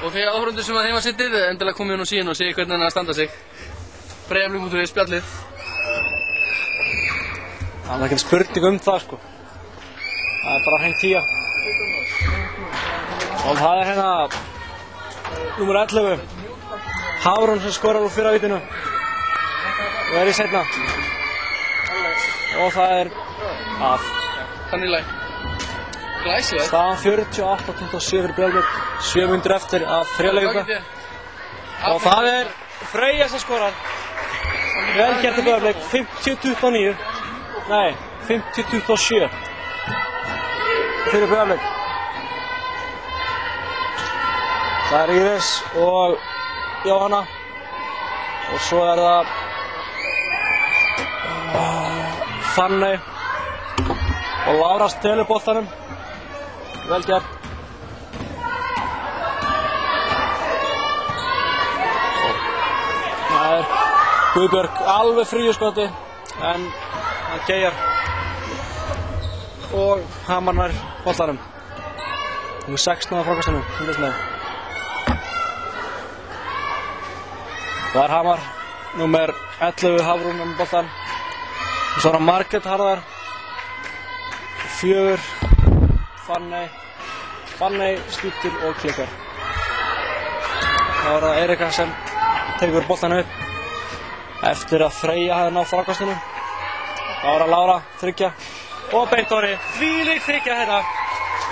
Speaker 2: Og fyrir áhorfendur sem að heima sittið, endilega komið inn á síðan og segja hvernig hann er að standa sig. Breiðablik.is spjallið.
Speaker 1: Það er ekkert spurning það sko. Það er bara hrein 10. Og það er hérna númer 11. Hafrún sem skorar úr fyrra vitinu. Og er í seinna. Og það er af.
Speaker 2: Þannig læg. Glæsilegt.
Speaker 1: Staðan 48-27 fyrir Breiðablik. 7 mínútur eftir af þriðja. Og það er Freyja sem skorar. Vel gert til Breiðablik. 50-29. Nei, 50-27. Fyrir Breiðablik. Það er Íris og Jóhanna. Og svo er það Fanney. Og Lára stelur boltanum. Vel gert. Það er Guðbjörg alveg frí í skoti, en hann geigar. Og Hamar nær boltanum. Númer 16 á frákastinu, fylgist með. Það er Hamar, númer 11 Hafrún með boltan. Og svo er það Margrét Harðar. 4 Fanney skýtur og klikkar. Það var það Erika sem tekur boltann upp eftir að Freyja hafði náð frákastinu. Það var það Lára, 3 og beint orði, þvílík 3 hérna.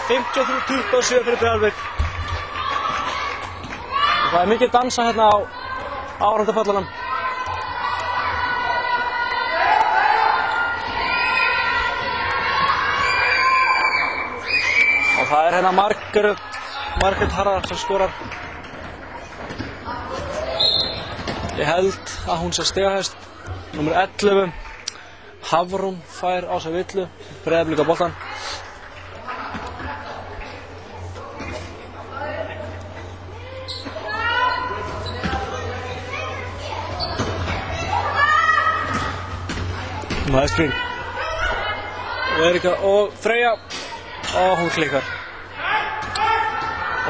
Speaker 1: 53-27 fyrir Breiðablik. Það er mikið dansa hérna á áhorfendapallinum. Og það er hérna Margrét Harðar sem skorar. Ég held að hún sé stigahæst. Númer 11 Hafrún fær á sig villu. Breiðablik á boltann. Það er spring. Og Erika og Freyja. Og hún klikkar.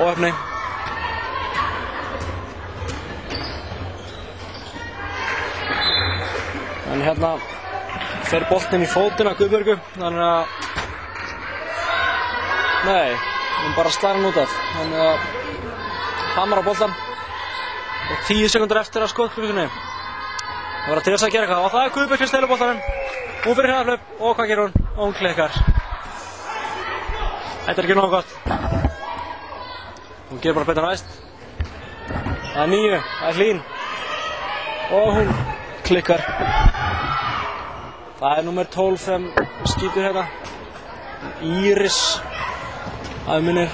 Speaker 1: Óhefni. En hérna fer boltinn í fótinn á Guðbjörgu, þannig að nei, hún bara slæðir hann út af. Þannig að Hamar á boltann og 10 sekúndur eftir að skotklukkunni. Það var að til þess að gera eitthvað og það er Guðbjörg sem stelur boltanum. Hún fyrir hraðaflaup og hvað gerir hún? Og hún klikkar. Þetta er ekki nógu gott. Hún gerir bara betur næst. Það er 9, það er Hlín. Og hún klikkar. Það er númer 12 sem skýtur hérna. Íris. Það er minnir.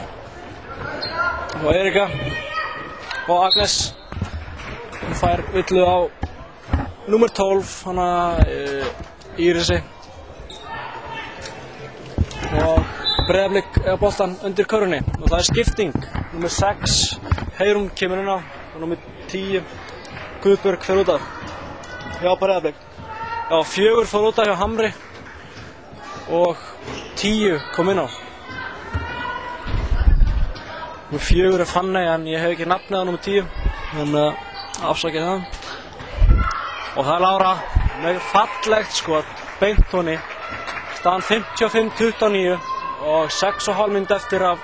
Speaker 1: og Erika og Agnes. Hún fær villu á númer 12, hana Írisi. Og Breiðablik á boltan undir körfunni og það er skipting. Númer 6, Heiðrún kemur inn á og númer 10, Guðbjörg fer út af hjá Breiðablik. Já, 4 fór út af hjá Hamri og 10 kom inn á. Númer 4 er Fanney en ég hef ekki nafnið á númer 10, þannig að afsakið það. Og það er Lára með fallegt skot, beint honni. Staðan 55-29 og 6,5 mínútur eftir af,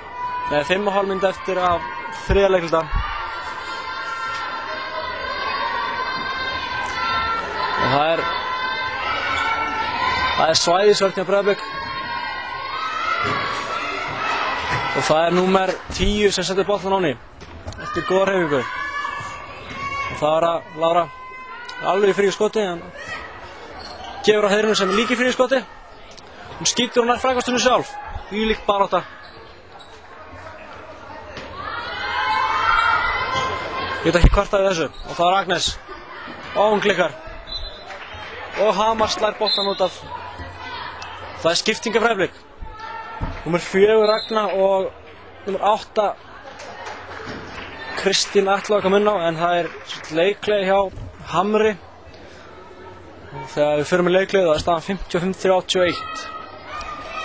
Speaker 1: nei 5,5 mínútur eftir af þriðja leikluta. Og það er svæðisvörn hjá Breiðablik. Og það er númer 10 sem setur boltan á ný eftir góða hreyfingu. Og það er að Lára alveg í fríu skoti, en gefur á Heiðrúnu sem er líka í fríu skoti. Hún skýtur hún nær frækastunni sjálf. Þvílík barátta. Ég veit ekki hvort af þessu. Og það er Agnes. Og hún klikkar. Og Hamar slær boltan út af. Það er skipting af Breiðablik. Númer 4 Ragna og númer 8 Kristín ætlaði að koma inn á, en það er leikleið hjá Hamri. Og þegar við förum í leikleið það er staðan 55-31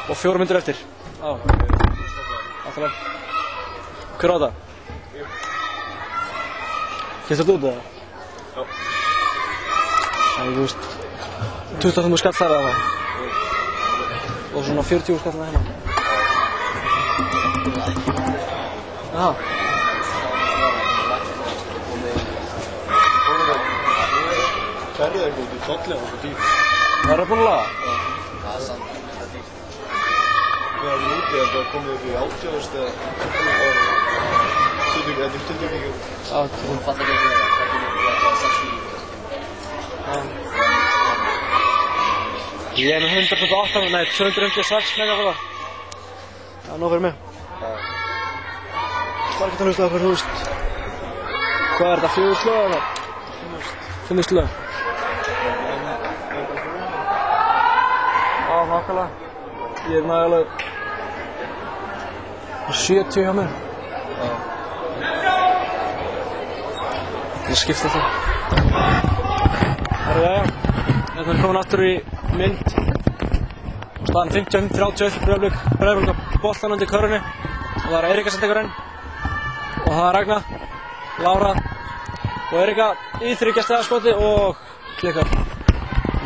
Speaker 1: og 4 mínútur eftir. Já, alltaf. Hver á það? Kemst þetta út eða?
Speaker 3: Já.
Speaker 1: Það er, þú veist, 25 skall þar eða það. Og svona 40 skall hérna. Jaha.
Speaker 3: Færðu eitthvað út í tolli á okkur dýr?
Speaker 1: Það er búin að laga?
Speaker 3: Já. Það er samt. Við erum úti að það komið upp í 80 eða 20 ára. 20 ekki.
Speaker 1: Já,
Speaker 2: Hún fattar ekki að það er ekki 6 mínútur.
Speaker 1: Ég er með 108, nei 256 megafóta. Það er nóg fyrir mig. Það er ekki að hlusta á hvað þú veist. Hvað er þetta, 4 slög eða? 5 slög. Já, nákvæmlega. Ég er með alveg 70 hjá mér. Ég skipta það. Jæja, hérna er komin aftur í mynd. Staðan 55-31 fyrir Breiðablik á boltan undir körfunni. Og það er Erika sem tekur inn. Og það er Ragna, Lára og Erika í 3 stiga skoti og klikkar.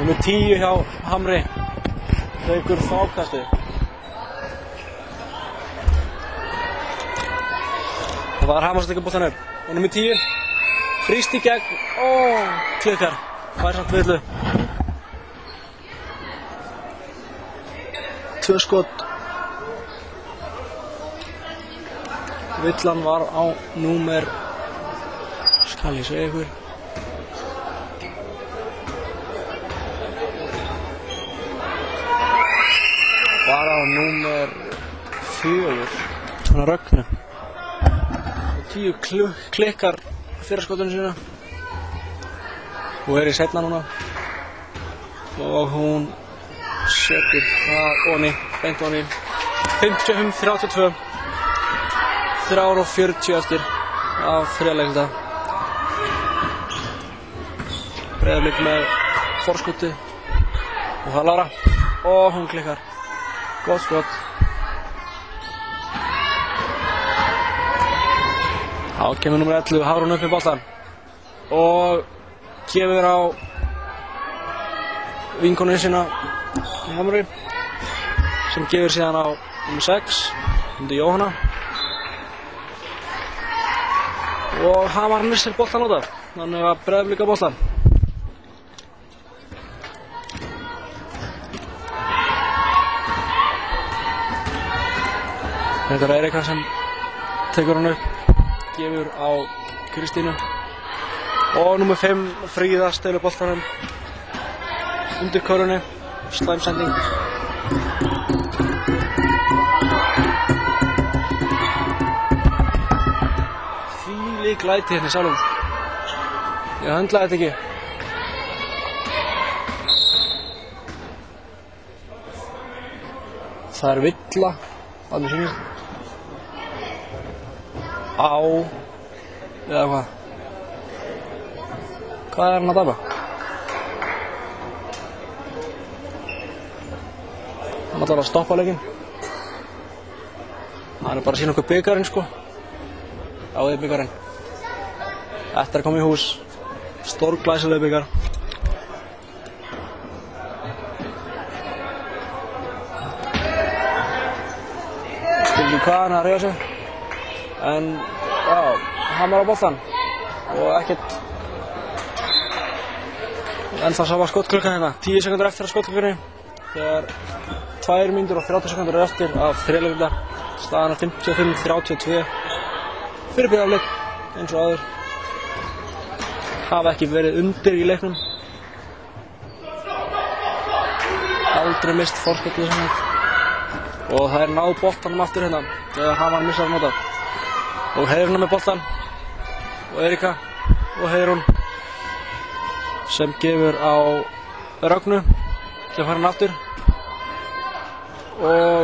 Speaker 1: Númer 10 hjá Hamri. Tekur fákastið. Og það er Hamar sem tekur boltan upp. Og númer 10 frýst í gegn og klikkar. Fær samt villu. 2 skot. Villan var á númer, skal ég segja ykkur, var á númer 4, svona Rögnu. Og 10 klikkar fyrir skotunum sína og er í seinna núna og hún setur það onni, beint onni. 55-32, 3:40 eftir af þriðja leikluta. Breiðablik með forskoti og það er Lára og hún klikkar. Gott skot. Þá kemur númer 11 Hárún upp í boltan og gefur á vinkonuna sína í Hamri sem gefur síðan á númer 6 undir Jóhanna. Og Hamar missir boltan út af, þannig að Breiðablik á boltan. Þetta er Erika sem tekur hann upp, gefur á Kristínu. Og númer 5 Fríða stelur boltanum undir körfunni, slæmsending. þvílík læti hérna í salnum. Ég höndlaði þetta ekki. Það villa, þarna hringir. Á, eða hvað? Hvað hann að dæma? Hann ætlar að stoppa leikinn. Hann bara að sýna okkur bikarinn sko. Já, þið er bikarinn. Þetta er komið í hús. Stórglæsileg bikar. Skilur hvað hann að reyða sig. En, já, hann var á boltan. Og ekkert. En það var skotklukkan hérna. 10 sekundur eftir af skotklukkunni. Þegar 2 mínútur og 30 sekundur eftir af þriðleikluta. Staðan er 55-32 fyrir Breiðablik, eins og áður. Hafa ekki verið undir í leiknum. Aldrei mist forskotið sem þetta. Og það er náð boltanum aftur hérna, þegar hann var missað nota. Og Heiðrún með boltan, og Erika og Heiðrún sem gefur á Rögnu sem fær hann aftur. Og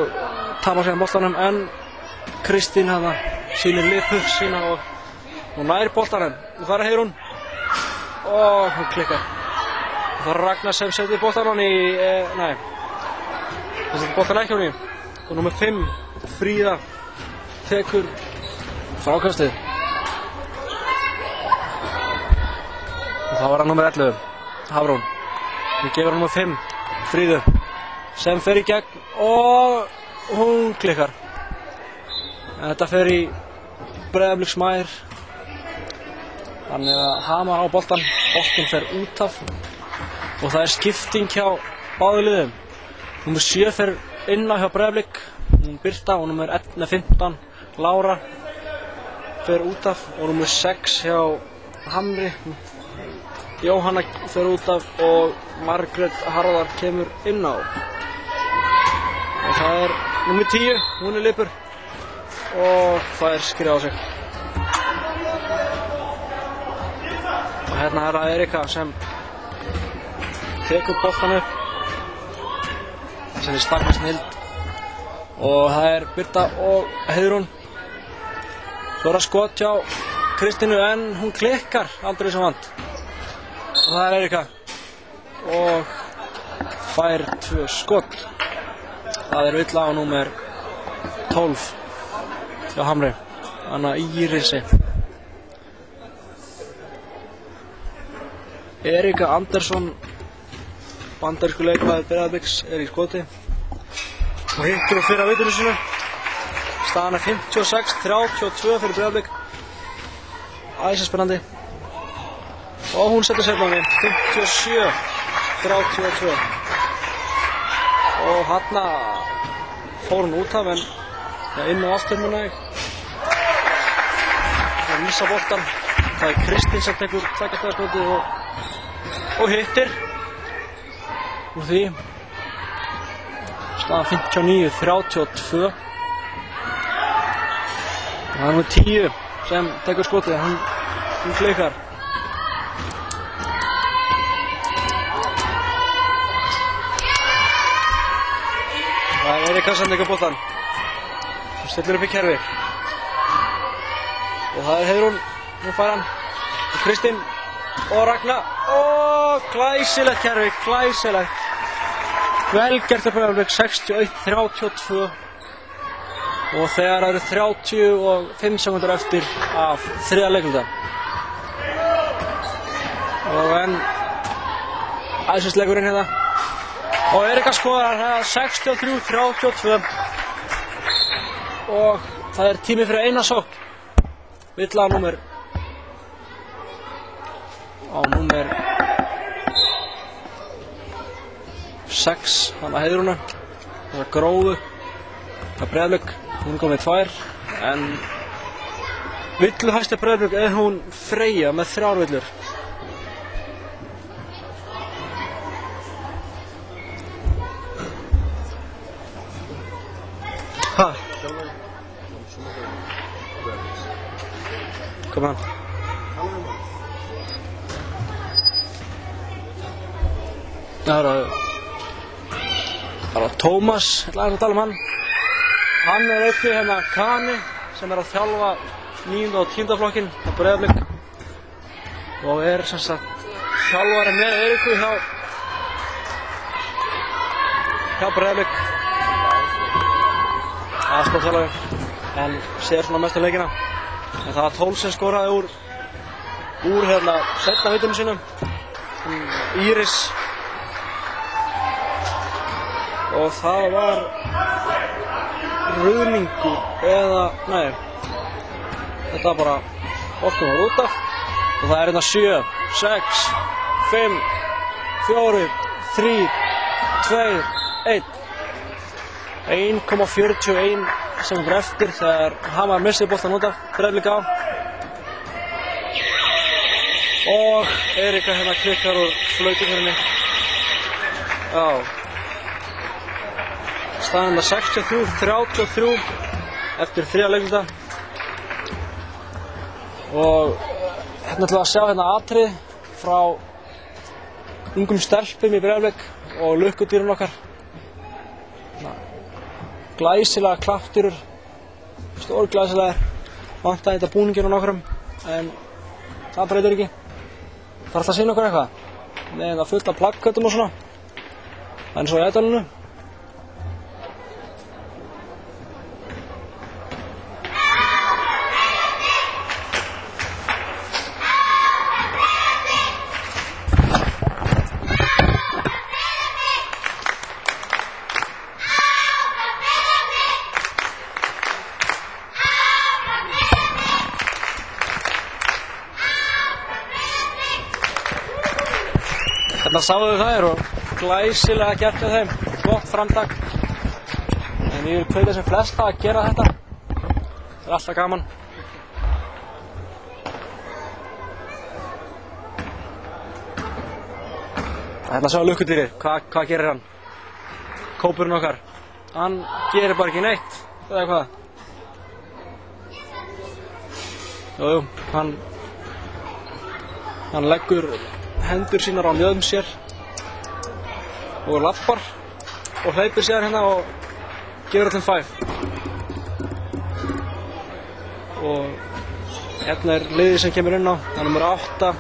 Speaker 1: tapar síðan boltanum, en Kristín hérna sýnir lipu sína og hún nær boltanum. Og það er Heiðrún og hún klikkar. Og það er Ragnar sem setur boltanum í, nei, það setur boltan ekki hún í. Og númer 5, Fríða, tekur frákastið. Og það var hann númer 11, Hafrún. Hún gefur hann númer 5, Fríðu, sem fer í gegn og hún klikkar. En þetta fer í Breiðabliks mær. Þannig að Hamar á boltan, boltinn fer út af. Og það er skipting hjá báðu liðum. Númer 7 fer inn á hjá Breiðablik, hún Birta, og númer 15, Lára, fer út af. Og númer 6 hjá Hamri, Jóhanna fer út af og Margrét Harðar kemur inn á. Og það er númer 10, hún er lipur og það er skrifað á sig. Og hérna er það Erika sem tekur boltan upp. Það sem er stakna snild. Og það er Birta og Heiðrún. Svo er það skot hjá Kristínu, en hún klikkar aldrei sem vant. Og það er Erika og fær 2 skot. Það er villa á númer 12 hjá Hamri, Anna Írisi. Erika Andersson, bandarísku leikmaður Breiðabliks, er í skoti og hittur fyrir að vitinu sínu. Staðan er 56-32 fyrir Breiðablik. Æsispennandi. Og hún setur sérnámi 57-32. Og hérna fór hún út af, en inn á aftur núna ég. Það er missa boltan. Það er Kristín sem tekur tveggjastaðarskotið og hittir úr því. Staðan 59-32. Það er númer 10 sem tekur skotið, hún klikkar. Það er Erika sem tekur boltan. Hún stillir upp í kerfi. Og það er Heiðrún, hún fær hann. Og Kristín og Ragnar. Og glæsilegt kerfi, glæsilegt. Vel gert af Breiðablik, 61-32. Og þegar það eru 35 sekundur eftir af þriðja leikluta. Og en æsisleikurinn hérna. Og Erika skoðar 63-32. Og það er tími fyrir eina sókn. Villa á númer 6, hann að Heiðrúnu. Það er Grófu, það er Breiðablik, hún er komið 2. En villuhæsti Breiðablik er hún Freyja með 3 villur. Kom hann. Það er Tómas, ég ætla að tala um hann. Hann er einnig hérna Kani sem er að þjálfa 9. og 10. flokkinn á Breiðablik og er sem sagt þjálfari með Eiríku hjá Breiðablik. Aðstoðarþjálfari, en sér svona mestu leikina. En það var 12 sem skoraði úr hérna seinna vitinu sínum, Íris. Og það var ruðningur eða, nei, þetta var bara boltinn var út af og það er hérna 7, 6, 5, 4, 3, 2, 1. 1,41 sekúndur eftir þegar Hamar missir boltann út af, Breiðablik á. Og Eiríka hérna klikkar úr flautuhörunni. Já. Staðan er 63-33 eftir 3 leikluta. Og hérna ætlum við að sjá hérna atrið frá ungum stelpum í Breiðablik og lukkudýrun okkar. Glæsilega klappdýrur, stórglæsilegar, vantaði þetta búninginn á nokkrum, en það breytir ekki. Það alltaf að sýna okkur eitthvað, með það fullt af plakkattum og svona, það er eins og í Ædolinu. Þarna sáðu þær og glæsilega gert hjá þeim, gott framtak. En ég vil hvetja sem flesta að gera þetta, það er alltaf gaman. Hérna að sjá lukkudýrið, hvað gerir hann? Kópurinn okkar, hann gerir bara ekki neitt, eða hvað? Jú, hann leggur hendur sínar á mjöðum sér og lappar og hleypir sér hérna og gefur öllum 5. Og hérna er liðið sem kemur inn á, það er nr. 8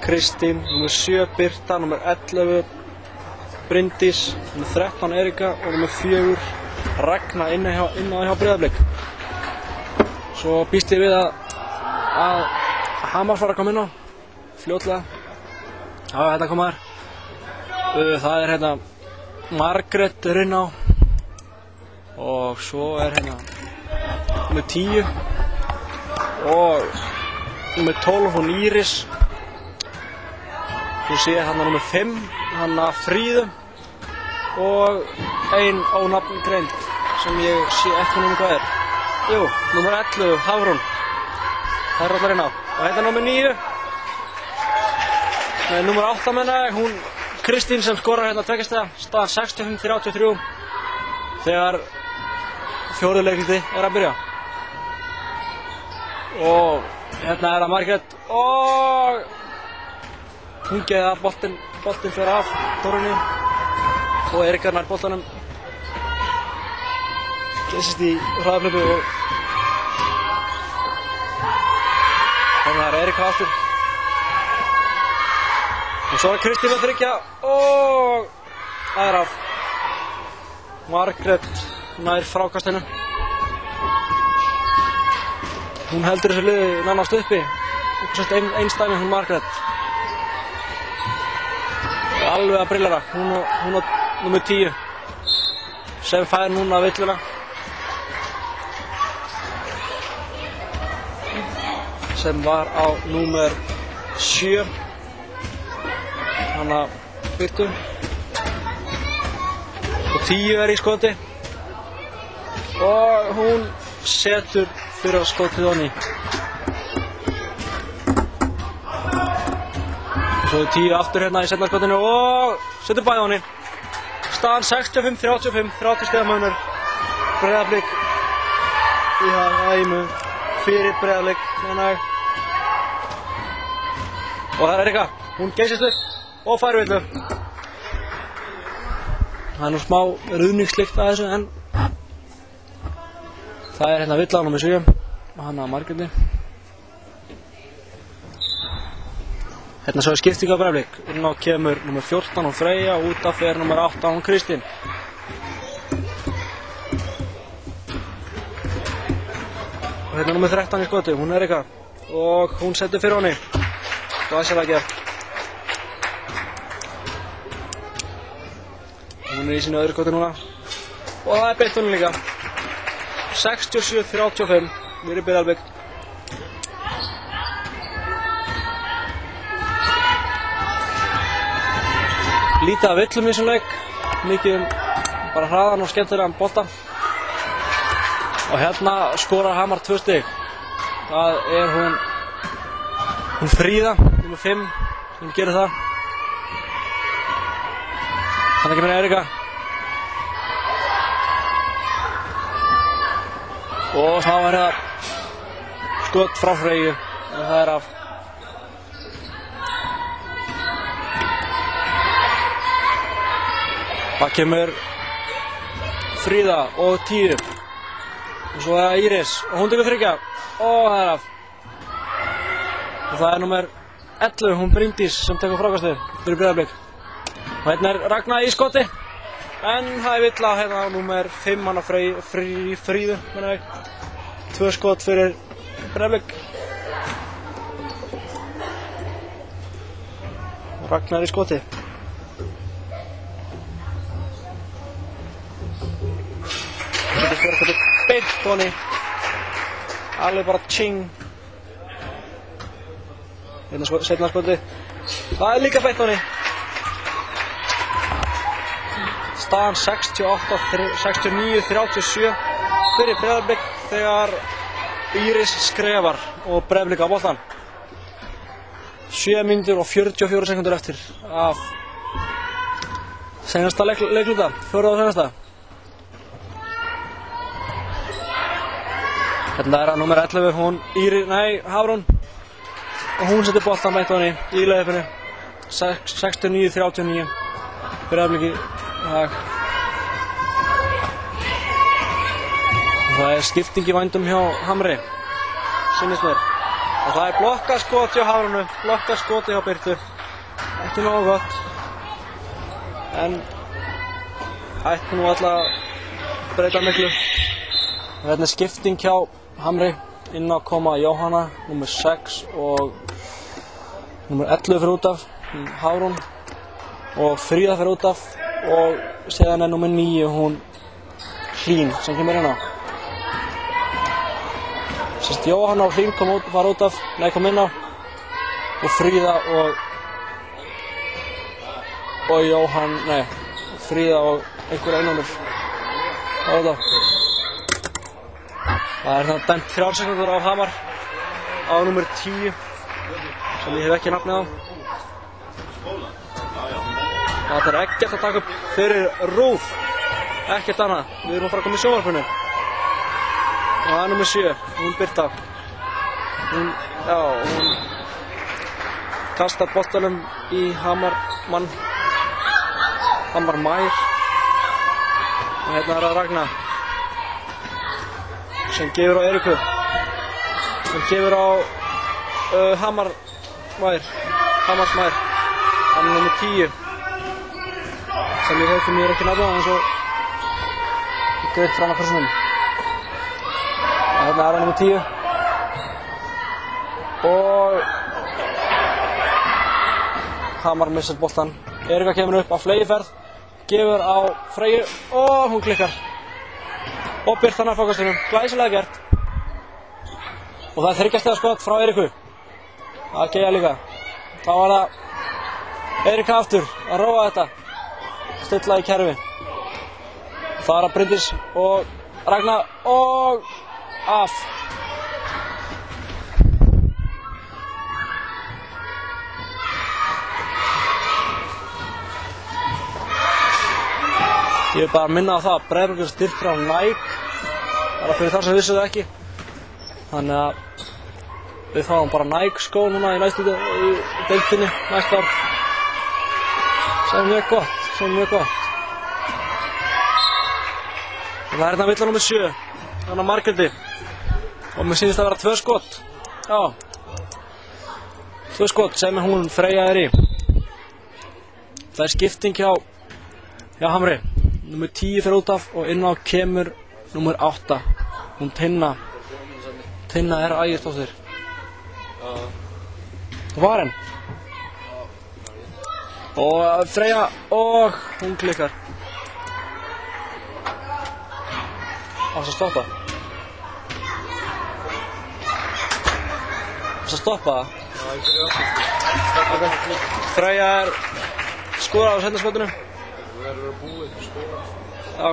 Speaker 1: Kristín, nr. 7 Birta, nr. 11 Bryndís, nr. 13 Eiríka og nr. 4 Ragna inn á hjá Breiðablik. Svo býst ég við að Hamar fara að koma inn á fljótlega. Já, þetta koma þær. Það er hérna Margrét er inn á og svo er hérna nr. 10 og nr. 12 hún Íris. Þú sé hérna nr. 5 hann Fríðu og ein ónafngreind sem ég sé ekki núna hvað er. Jú, nr. 11 Hafrún. Það er allar inn á. Og hérna nr. 9 Nei, nr. 8 menna, hún Kristín sem skorar hérna 2 stiga, staðan 65-33 þegar 4. leikluti er að byrja. Og hérna er það Margrét og hún geði að boltinn fyrir af Þórunni og Eiríkar nær boltanum. Geysist í hraðaflöpu og þannig það er Eiríka aftur. Og svo er Kristín að tryggja og það er af. Margrét nær frákastinu. Hún heldur þessu liði nánast uppi. Einstæmi hún Margrét. Alveg að brillara. Hún og nr. 10 sem fær núna villuna. Sem var á nr. 7. Hanna Birtu og 10 er í skoti og hún setur fyrir skotið honni. Svo er 10 aftur hérna í seinna skotinu og setur bæði honni. Staðan 65-35, 30 stiga munur. Breiðablik í Æmu fyrir Breiðablik, meina ég. Og það er Erika, hún geysist upp og fær villu. Það er nú smá ruðningsslikt að þessu, en það er hérna villa á númer 7 og hann að Margréti. Hérna svo er skipting á Breiðablik. Inn á kemur númer 14 og Freyja og út af fer númer 18 og Kristín. Og hérna númer 13 í skoti, hún er Erika og hún setur fyrir honni. Glæsilega gert. Hún er í sínu öðru skoti núna. Og það er beint hún líka. 67-35 fyrir Breiðablik. Lítið af villum í þessum leik, mikið bara hraðan og skemmtilegan bolta. Og hérna skorar Hamar 2 stig. Það er hún Fríða, nr. 5, sem gerir það. Þannig kemur Erika. Og það var hérna skot frá Freyju, en það er af. Það kemur Fríða og 10 og svo er það Íris og hún tekur þriggja og það er af. Og það er númer 11, hún Bryndís, sem tekur frákastið fyrir Breiðablik. Og hérna er Ragna í skoti, en það er villa hérna á númer 5, hana Fríðu, meina ég. 2 skot fyrir Breiðablik. Ragna er í skoti. Beint honni, alveg bara tjing. Hérna setna skoti, það er líka beint honni. Staðan 69-37 fyrir Breiðablik þegar Íris skrefar og Breiðablik á boltan. 7 mínútur og 44 sekundur eftir af seinasta leikluta, 4. og seinasta. Hérna er það númer 11, hún Hafrún, og hún setur boltan beint honni í leiðinu. 69-39 Breiðablik í hag. Það er skipting í vændum hjá Hamri, sýnist mér. Og það er blokkaskot hjá Hafrúnu, blokkaskoti hjá Birtu. Ekki nógu gott, en ætti nú alltaf að breyta miklu. Og hérna er skipting hjá Hamri, inn á koma Jóhanna, nr. 6 og nr. 11 fyrir út af, Hafrún, og Fríða fyrir út af, og síðan er nr. 9, hún Hlín, sem kemur inn á. Sérst Jóhanna og Hlín kom inn á, og Fríða og Fríða og einhver einanur á þetta. Það er það dæmt 3 sekundur á Hamar á nr. 10 sem ég hef ekki nafnið á. Það er ekkert að taka upp fyrir RÚV, ekkert annað. Við erum að fara að koma í sjónvarpinu. Og það er nr. 7, hún Birta. Hún kastar boltanum í Hamar Mær. Og hérna er það Ragna, sem gefur á Eriku, sem gefur á Hamars Mær, hann er nr. 10, sem ég hef mér ekki nafnað eins og ég greið fram að krossinum. Hérna er hann nr. 10 og Hamar missar boltan. Erika kemur upp á fleygiferð, gefur á Freyju og hún klikkar. Og Birta hann að fókastunum, glæsilega gert. Og það er 3 stiga skot frá Eriku. Það geyja líka. Þá var það Erika aftur að róa þetta, stilla í kerfi. Það er að Bryndís og Ragna og af. Ég vil bara minna á það að Breiðablik er styrkt frá Nike. Það er fyrir þá sem vissu það ekki. Þannig að við fáum bara Nike skó núna í næstu deildinni næsta ár. Sem er mjög gott, Og það er hérna villa númer 7, hérna Margréti. Og mér sýnist að vera 2 skot. Já. 2 skot sem hún Freyja er í. Það er skipting hjá Hamri. Númer 10 fyrir út af og inn á kemur númer 8. Hún Tinna er Ægisdóttir. Og var henn. Og Freyja og hún klikkar. Ást að stoppa. Það? Okay. Freyja er skorað á seinna skotinu.
Speaker 3: Það verður að búið skora.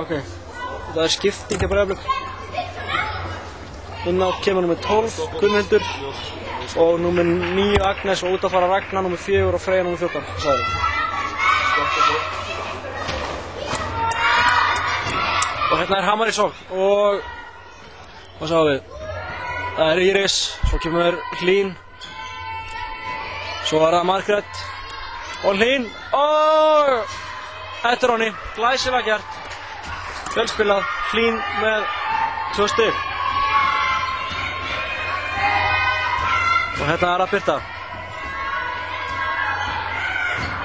Speaker 1: Ok. Það er skipting hjá Breiðablik. Inn á kemur númer 12 Gunnhildur og númer 9 Agnes og út að fara Ragnar númer 4 og Freyja númer 14. Sagði. Og hérna er Hamar í sókn og hvað sáum við? Það er Íris, svo kemur Hlín, svo er það Margrét og Hlín og þetta er Ronny, glæsilega gert, vel spilað, Hlín með 2 stig. Og hérna er að Birta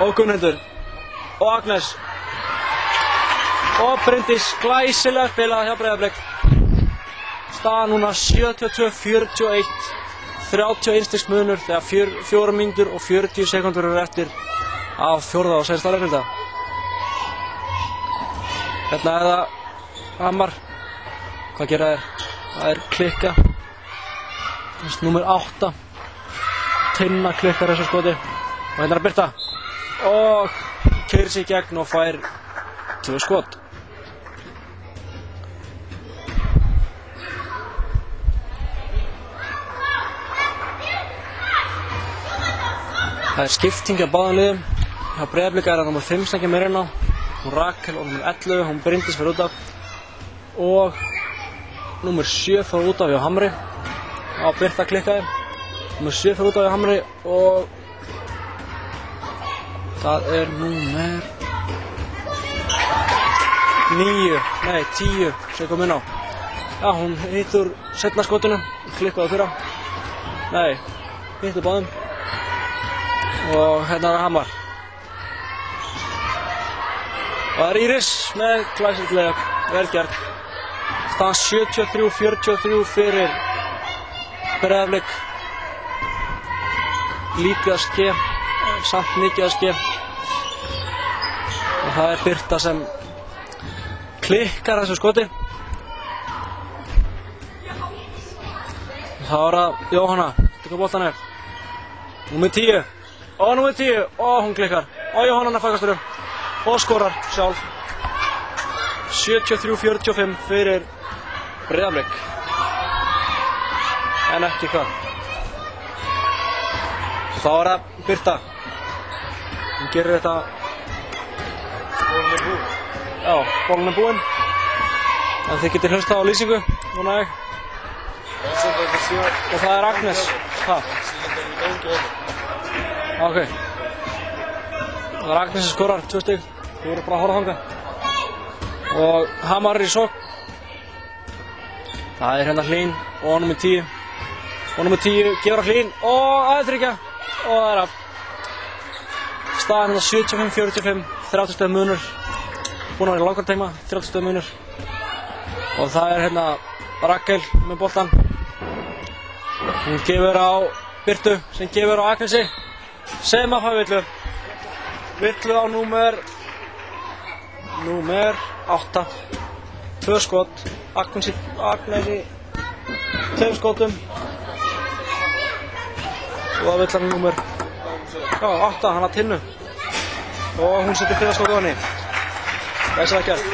Speaker 1: og Gunnhildur og Agnes og Bryndís, glæsilega spilað hjá Breiðablik. Staðan núna 72-41, 31 stigs munur þegar 4 mínútur og 40 sekúndur eru eftir af 4. og seinasta leikluta. Hérna er það Hamar. Hvað gera þeir? Það er klikka. Númer 8. Tinna klikkar þessu skoti. Og hérna er Birta. Og keyrir sig í gegn og fær 2 skot. Það er skipting af báðum liðum. Hjá Breiðablik er það númer 5 sem kemur inn á. Hún Rakel og númer 11, hún Bryndís fyrir út af. Og númer 7 fyrir út af hjá Hamri. Á Birta klikkaði. Númer 7 fyrir út af hjá Hamri og það er númer 10 sem kom inn á. Já, hún hitt úr seinna skotinu, klikkaði á fyrra. Nei, hitt úr báðum. Og hérna er Hamar. Og það er Íris með glæsilega vel gert. Staðan 73-43 fyrir Breiðablik. Lítið að ske, samt mikið að ske. Og það er Birta sem klikkar þessu skoti. Það var að Jóhanna, tekur boltan upp. Númer 10. Og númer 10, og hún klikkar. Og Jóhanna fækastur og skorar sjálf. 73-45 fyrir Breiðablik. En ekki hvað. Þá er það Birta. Hún gerir þetta.
Speaker 3: Bólinn er búinn.
Speaker 1: Já, bólinn er búinn. En þið getur hlustað á lýsingu, núna ég. Og það er Agnes. Hvað? Ok. Það er Agnes sem skorar 2 stig. Þú voru bara að horfa þangað. Og Hamar er í sókn. Það er hérna Hlín og númer 10. Og númer 10 gefur á Hlín og aðeins og það er af. Staðan hérna 75-45, 30 stig munur. Búin að vera í langan tíma, 30 stig munur. Og það er hérna Rakel með boltan. Hún gefur á Birtu sem gefur á Agnesi. Sem að fá villu. Villu á númer 8. 2 skot. Agnesi 2 skotum. Og það vill hann númer 8, hann að Tinnu. Og hún setur 4 skot á henni. Þessi það gert.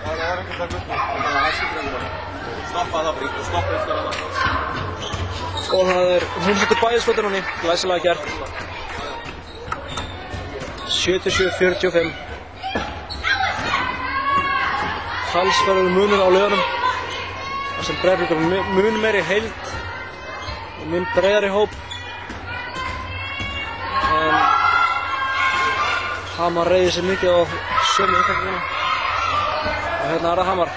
Speaker 3: Það er ekkert að gutta. Stoppa það Brík og stoppa eftir hana.
Speaker 1: Og hún setur bæði skotin henni. Glæsilega gert. 77-45. Talsverður munur á liðunum. þar sem Breiðablik mun meiri heild og mun breiðari hóp. En Hamar reiðir sig mikið á sömu uppfækninguna. Og hérna er það Hamar.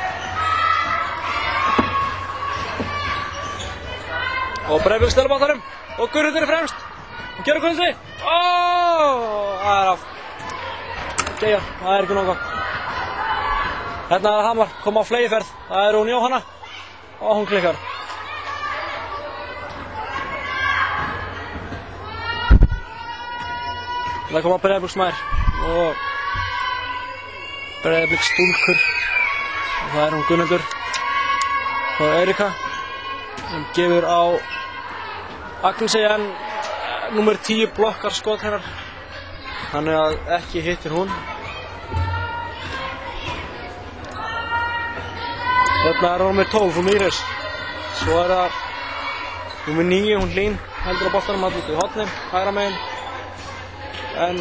Speaker 1: Og Breiðablik stelur báttanum og Guðmundur er fremst. Hún gerur kvöldi. Það er af. Geja, það er ekki nóg gott. Hérna er Hamar, koma á fleygiferð. Það er hún Jóhanna og hún klikkar. Það koma Breiðabliksmær og Breiðabliksstúlkur. Og það er hún Guðmundur og Eiríka sem gefur á Agnesi en númer 10 blokkar skot hennar. Þannig að ekki hittir hún. Þarna er númer 12, hún Íris. Svo er það númer 9, hún Hlín, heldur á boltanum allur í horni, hægra megin. En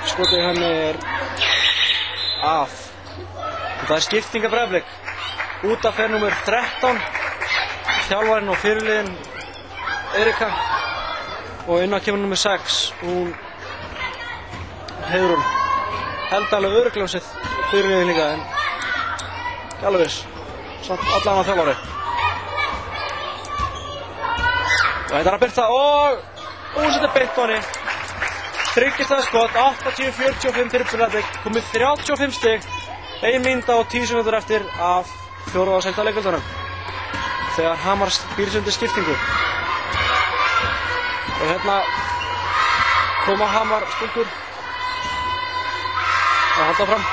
Speaker 1: skotið henni er af. Og það er skipting af Breiðablik. Út af fer númer 13, þjálfarinn og fyrirliðinn Eiríka. Og inn á kemur númer 6, hún Heiðrún. Held alveg örugglega um sitt fyrirliðinn líka en ekki alveg viss. Samt allan á þjálfari. Og þetta er að byrta og hún setur beint á henni. Þryggjastæða skot, 80-45 fyrir Breiðablik, komið 35 stig, 1 mínúta og 10 sekúndur eftir af 4. og 6. leikvöldunum. Þegar Hamar býr sig undir skiptingu. Og hérna koma Hamar stúlkur að halda fram.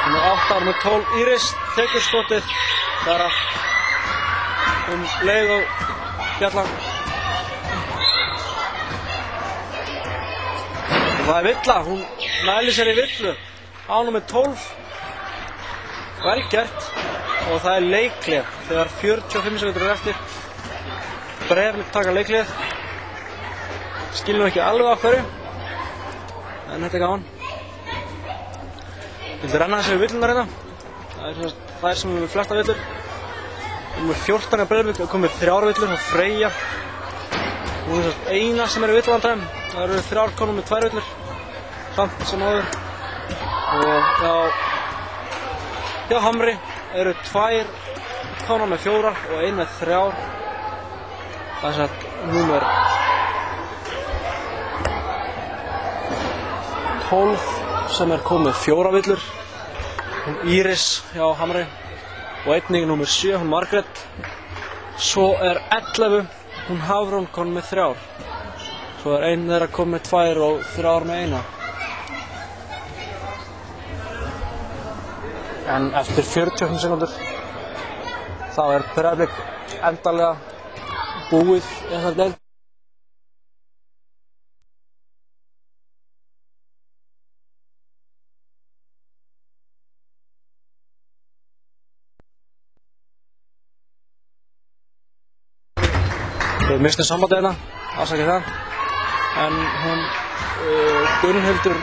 Speaker 1: Númer 8, númer 12 Íris tekur skotið þar að leið og Bjallan. Og það er villa, hún nælir sér í villu á númer 12. Vel gert. Og það er leikhlé þegar 45 sekúndur eftir. Breiðablik taka leikhlé. Skilur ekki alveg af hverju. En þetta er gaman. Ég vildi renna þessu við villunar hérna. Það er sem við flesta villur. Númer 14 er Breiðablik, það komið 3 villur og Freyja. Hún er eina sem er í villavandræðum. Það eru 3 konur með 2 villur. Samt sem áður. Og hjá Hamri eru 2 konur með 4 og 1 með 3. Það er satt númer 12 sem er komið 4 villur. Hún Íris hjá Hamri. Og einnig númer 7, hún Margrét. Svo er 11, hún Hafrún kom með 3. Svo er ein þeirra kom með 2 og 3 með 1. En eftir 45 sekúndur þá er Breiðablik endanlega búið í þessari deild. Við mistum sambandið hérna, afsakið það. En hún Gunnhildur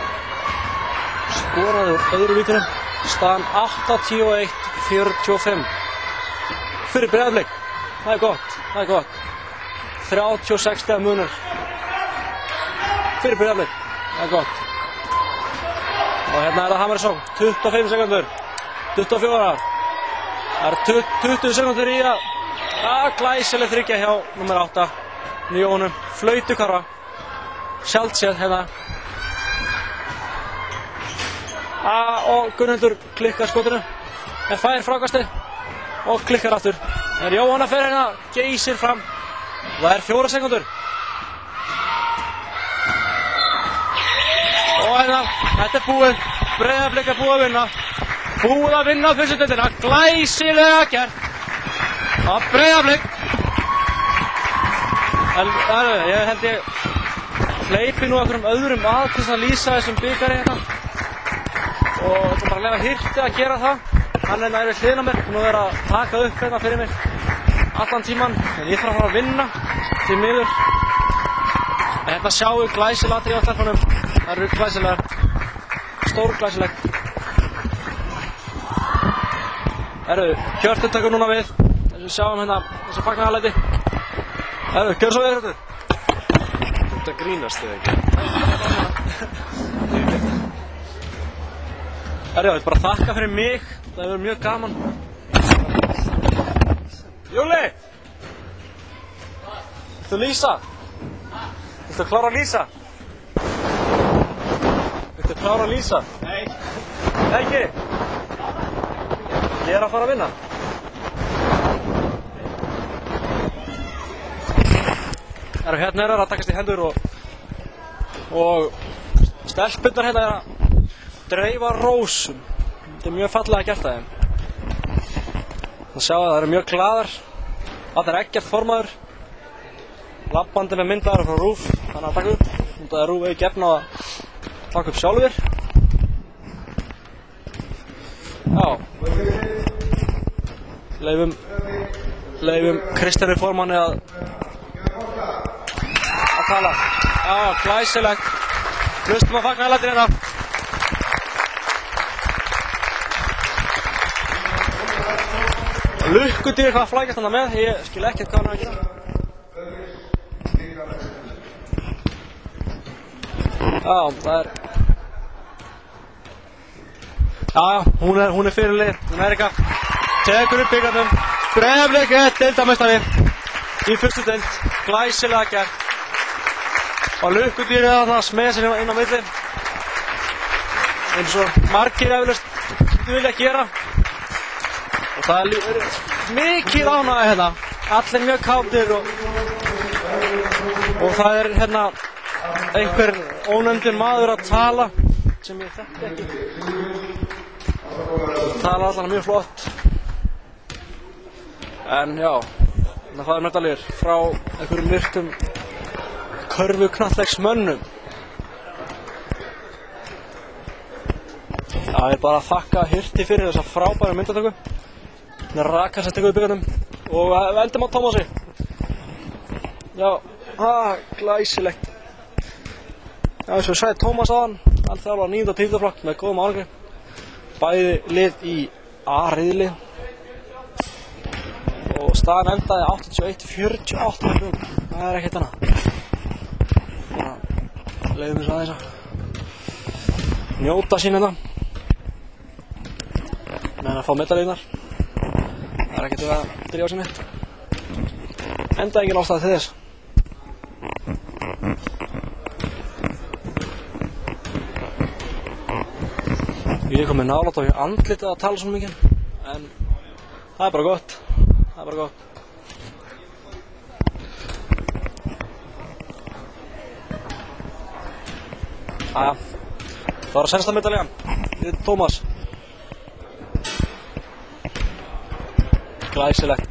Speaker 1: skoraði úr öðru vítinu. Staðan 81-45 fyrir Breiðablik. Það er gott, það er gott. 36 stiga munur fyrir Breiðablik. Það er gott. Og hérna er það Hamarsson, 25 sekúndur, 24. Það er 20 sekúndur í að glæsileg þriggja hjá númer 8, Jónu, flautukarfa, sjaldséð hérna. Og Gunnhildur klikkar skotinu, en fær frákastið og klikkar aftur. En Jóhanna fer hérna, geysir fram. Það er 4 sekúndur. Og hérna, þetta er búið. Breiðablik er búið að vinna. Búið að vinna fyrstu deildina, glæsilega gert. Af Breiðablik. En ég held ég hleypi nú einhverjum öðrum að til að lýsa þessum bikari hérna. Og það er bara að leyfa Hirti að gera það. Hann er nærið hliðina mér, hún er að vera að taka upp hérna fyrir mig allan tíman. En ég þarf að fara að vinna, því miður. En hérna sjáum við glæsilega atriði á stelpunum. Það eru glæsilegar. stórglæsilegt. Hjörtur tekur núna við. Við sjáum hérna þessi fagnaðarlæti. Gjörðu svo við Hjörtur.
Speaker 3: Þetta grínast þig ekki.
Speaker 1: Ég vil bara þakka fyrir mig. Það hefur verið mjög gaman. Júli! Viltu lýsa? Viltu klára að lýsa? Viltu klára að lýsa?
Speaker 3: Nei.
Speaker 1: Ekki? Ég er að fara að vinna. Hérna er að takast í hendur og stelpurnar hérna er að dreifa rósum. Þetta er mjög fallega gert af þeim. Það sjá að það eru mjög glaðar. Þetta er Eggert formaður. Labbandi með myndaðar frá RÚV. Þannig að taka upp. Það er RÚV ekki efna að taka upp sjálfur. Já. Leifum Kristjáni formanni að tala. Já, glæsilegt. Hlustum að fagnaðarlætin hérna. Lukkudýr hvað flækjast hann með, ég skil ekkert hvað hann er að gera. Já, það er... Já, hún er fyrirlið, hún er eitthvað. Tekur upp byggarnum. Breiðablik er deildarmeistari í fyrstu deild. Glæsilega gert. Og lukkudýr er þarna að smeða sér inn á milli. Eins og margir eflaust vilja gera. Og það er mikið ánægja hérna. Allir mjög kátir og það er hérna einhver ónefndur maður að tala sem ég þekki ekki. Tala allan mjög flott. En já, það er medalíur frá einhverjum virtum körfuknattleiksmönnum. Það er bara að þakka Hirti fyrir þessa frábæru myndatöku. Það er Rakas að tekur við byggarnum og endum á Tómasi. Já, glæsilegt. Já, eins og ég sagði Tómas áðan, hann þjálfar 9. og 10. flokk með góðum árangri. Bæði lið í A-riðli og staðan endaði 81-48. Það er ekkert annað. Leiðum við svo aðeins að njóta sín hérna meðan að fá medalíurnar. Það er ekkert að drífa sér neitt. Enda engin ástæða til þess. Ég er komið nálægt á andlitið að tala svo mikið, en það er bara gott. Það er bara gott. Aja, það var að sensta medalían. Við Tómas. Glæsilegt.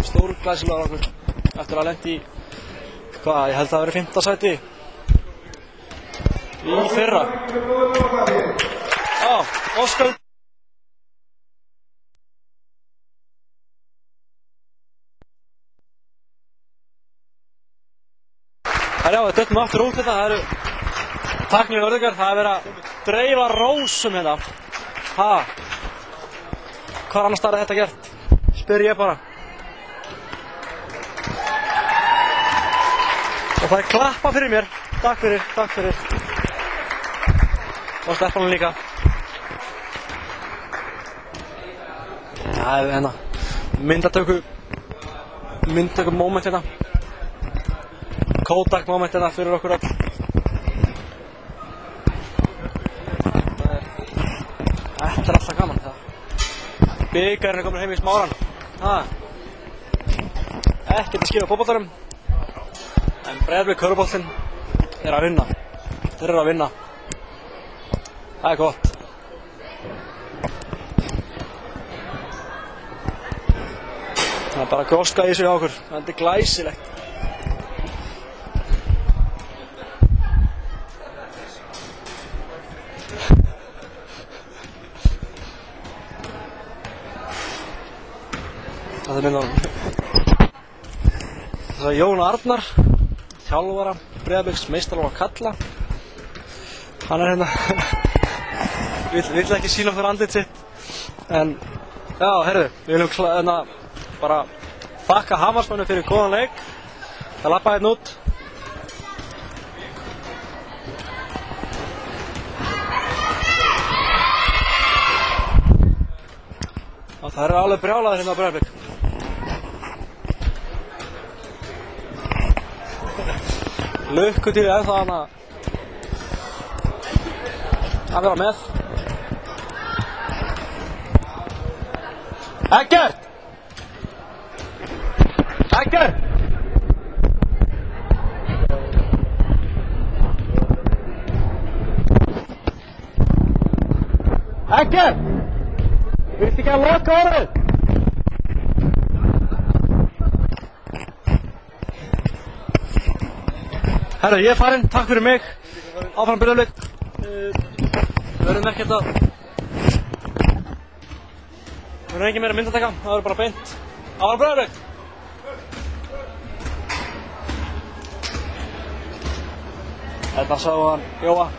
Speaker 1: Stórglæsilegur árangur. Eftir að lenda í, ég held að það hafi verið 5. sæti í fyrra. Já, Óskar. Já, við döttum aftur út þetta. Það eru tæknilega örðingar. Það er verið að dreifa rósum hérna. Hvar annars staðar er þetta gert? Spyr ég bara. Og það er klappa fyrir mér. Takk fyrir. Og stelpunum líka. Það er hérna myndatöku moment hérna. Kodak moment hérna fyrir okkur öll. Þetta er alltaf gaman það. Bikarinn er komin heim í Smáran. Ekkert að skilja á fótboltanum. En Breiðablik körfuboltinn er að vinna. Þeir eru að vinna. Það er gott. Það er bara gróska í þessu hjá okkur. Þetta er glæsilegt. Það er myndan. Það er Jón Arnar, þjálfara Breiðabliks meistarlófa kalla. Hann hérna vill ekki sýna okkur andlit sitt. En já, heyrðu, við viljum bara þakka Hamarsmönnum fyrir góðan leik. Það labbaði hérna út. Og það eru alveg brjálaðir hérna á Breiðablik. Lukkudýrið ennþá hana að vera með. Eggert! Eggert! Eggert! Viltu ekki að loka orðið? Herra, ég er farinn, takk fyrir mig. Áfram Breiðablik. Við verðum ekkert að... Við verðum ekki meira myndataka, það verður bara beint. Áfram Breiðablik! Þetta sá hann Jóa.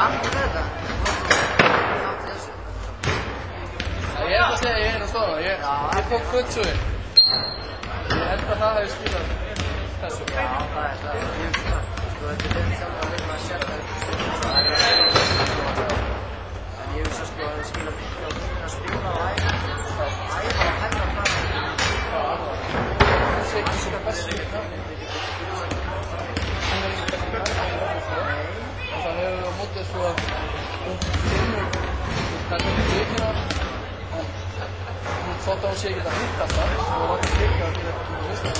Speaker 4: Hann með þetta?
Speaker 2: Ég er að segja að ég er að stóra. Ég tók fullsúi. Ég held að það hefði skilað þessu.
Speaker 4: Já, það er það. Sko, þetta er liðið sjálf að vinna að setja þetta. En ég hugsa sko að það skilja mikið á því að spila og æfa og hægra fram.
Speaker 2: Það sé ekki svona bestu. Og það hefur á mótið sko að hún finnur kannski ekki vikina en hún þótt að hún sé ekki að hitta alltaf og var ekki vikið að gera þetta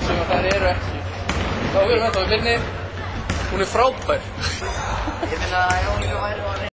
Speaker 2: sem að þær eru ekki. Þá verðum við ennþá í vinni. Hún er frábær.
Speaker 4: Ég finna að ef hún líka væri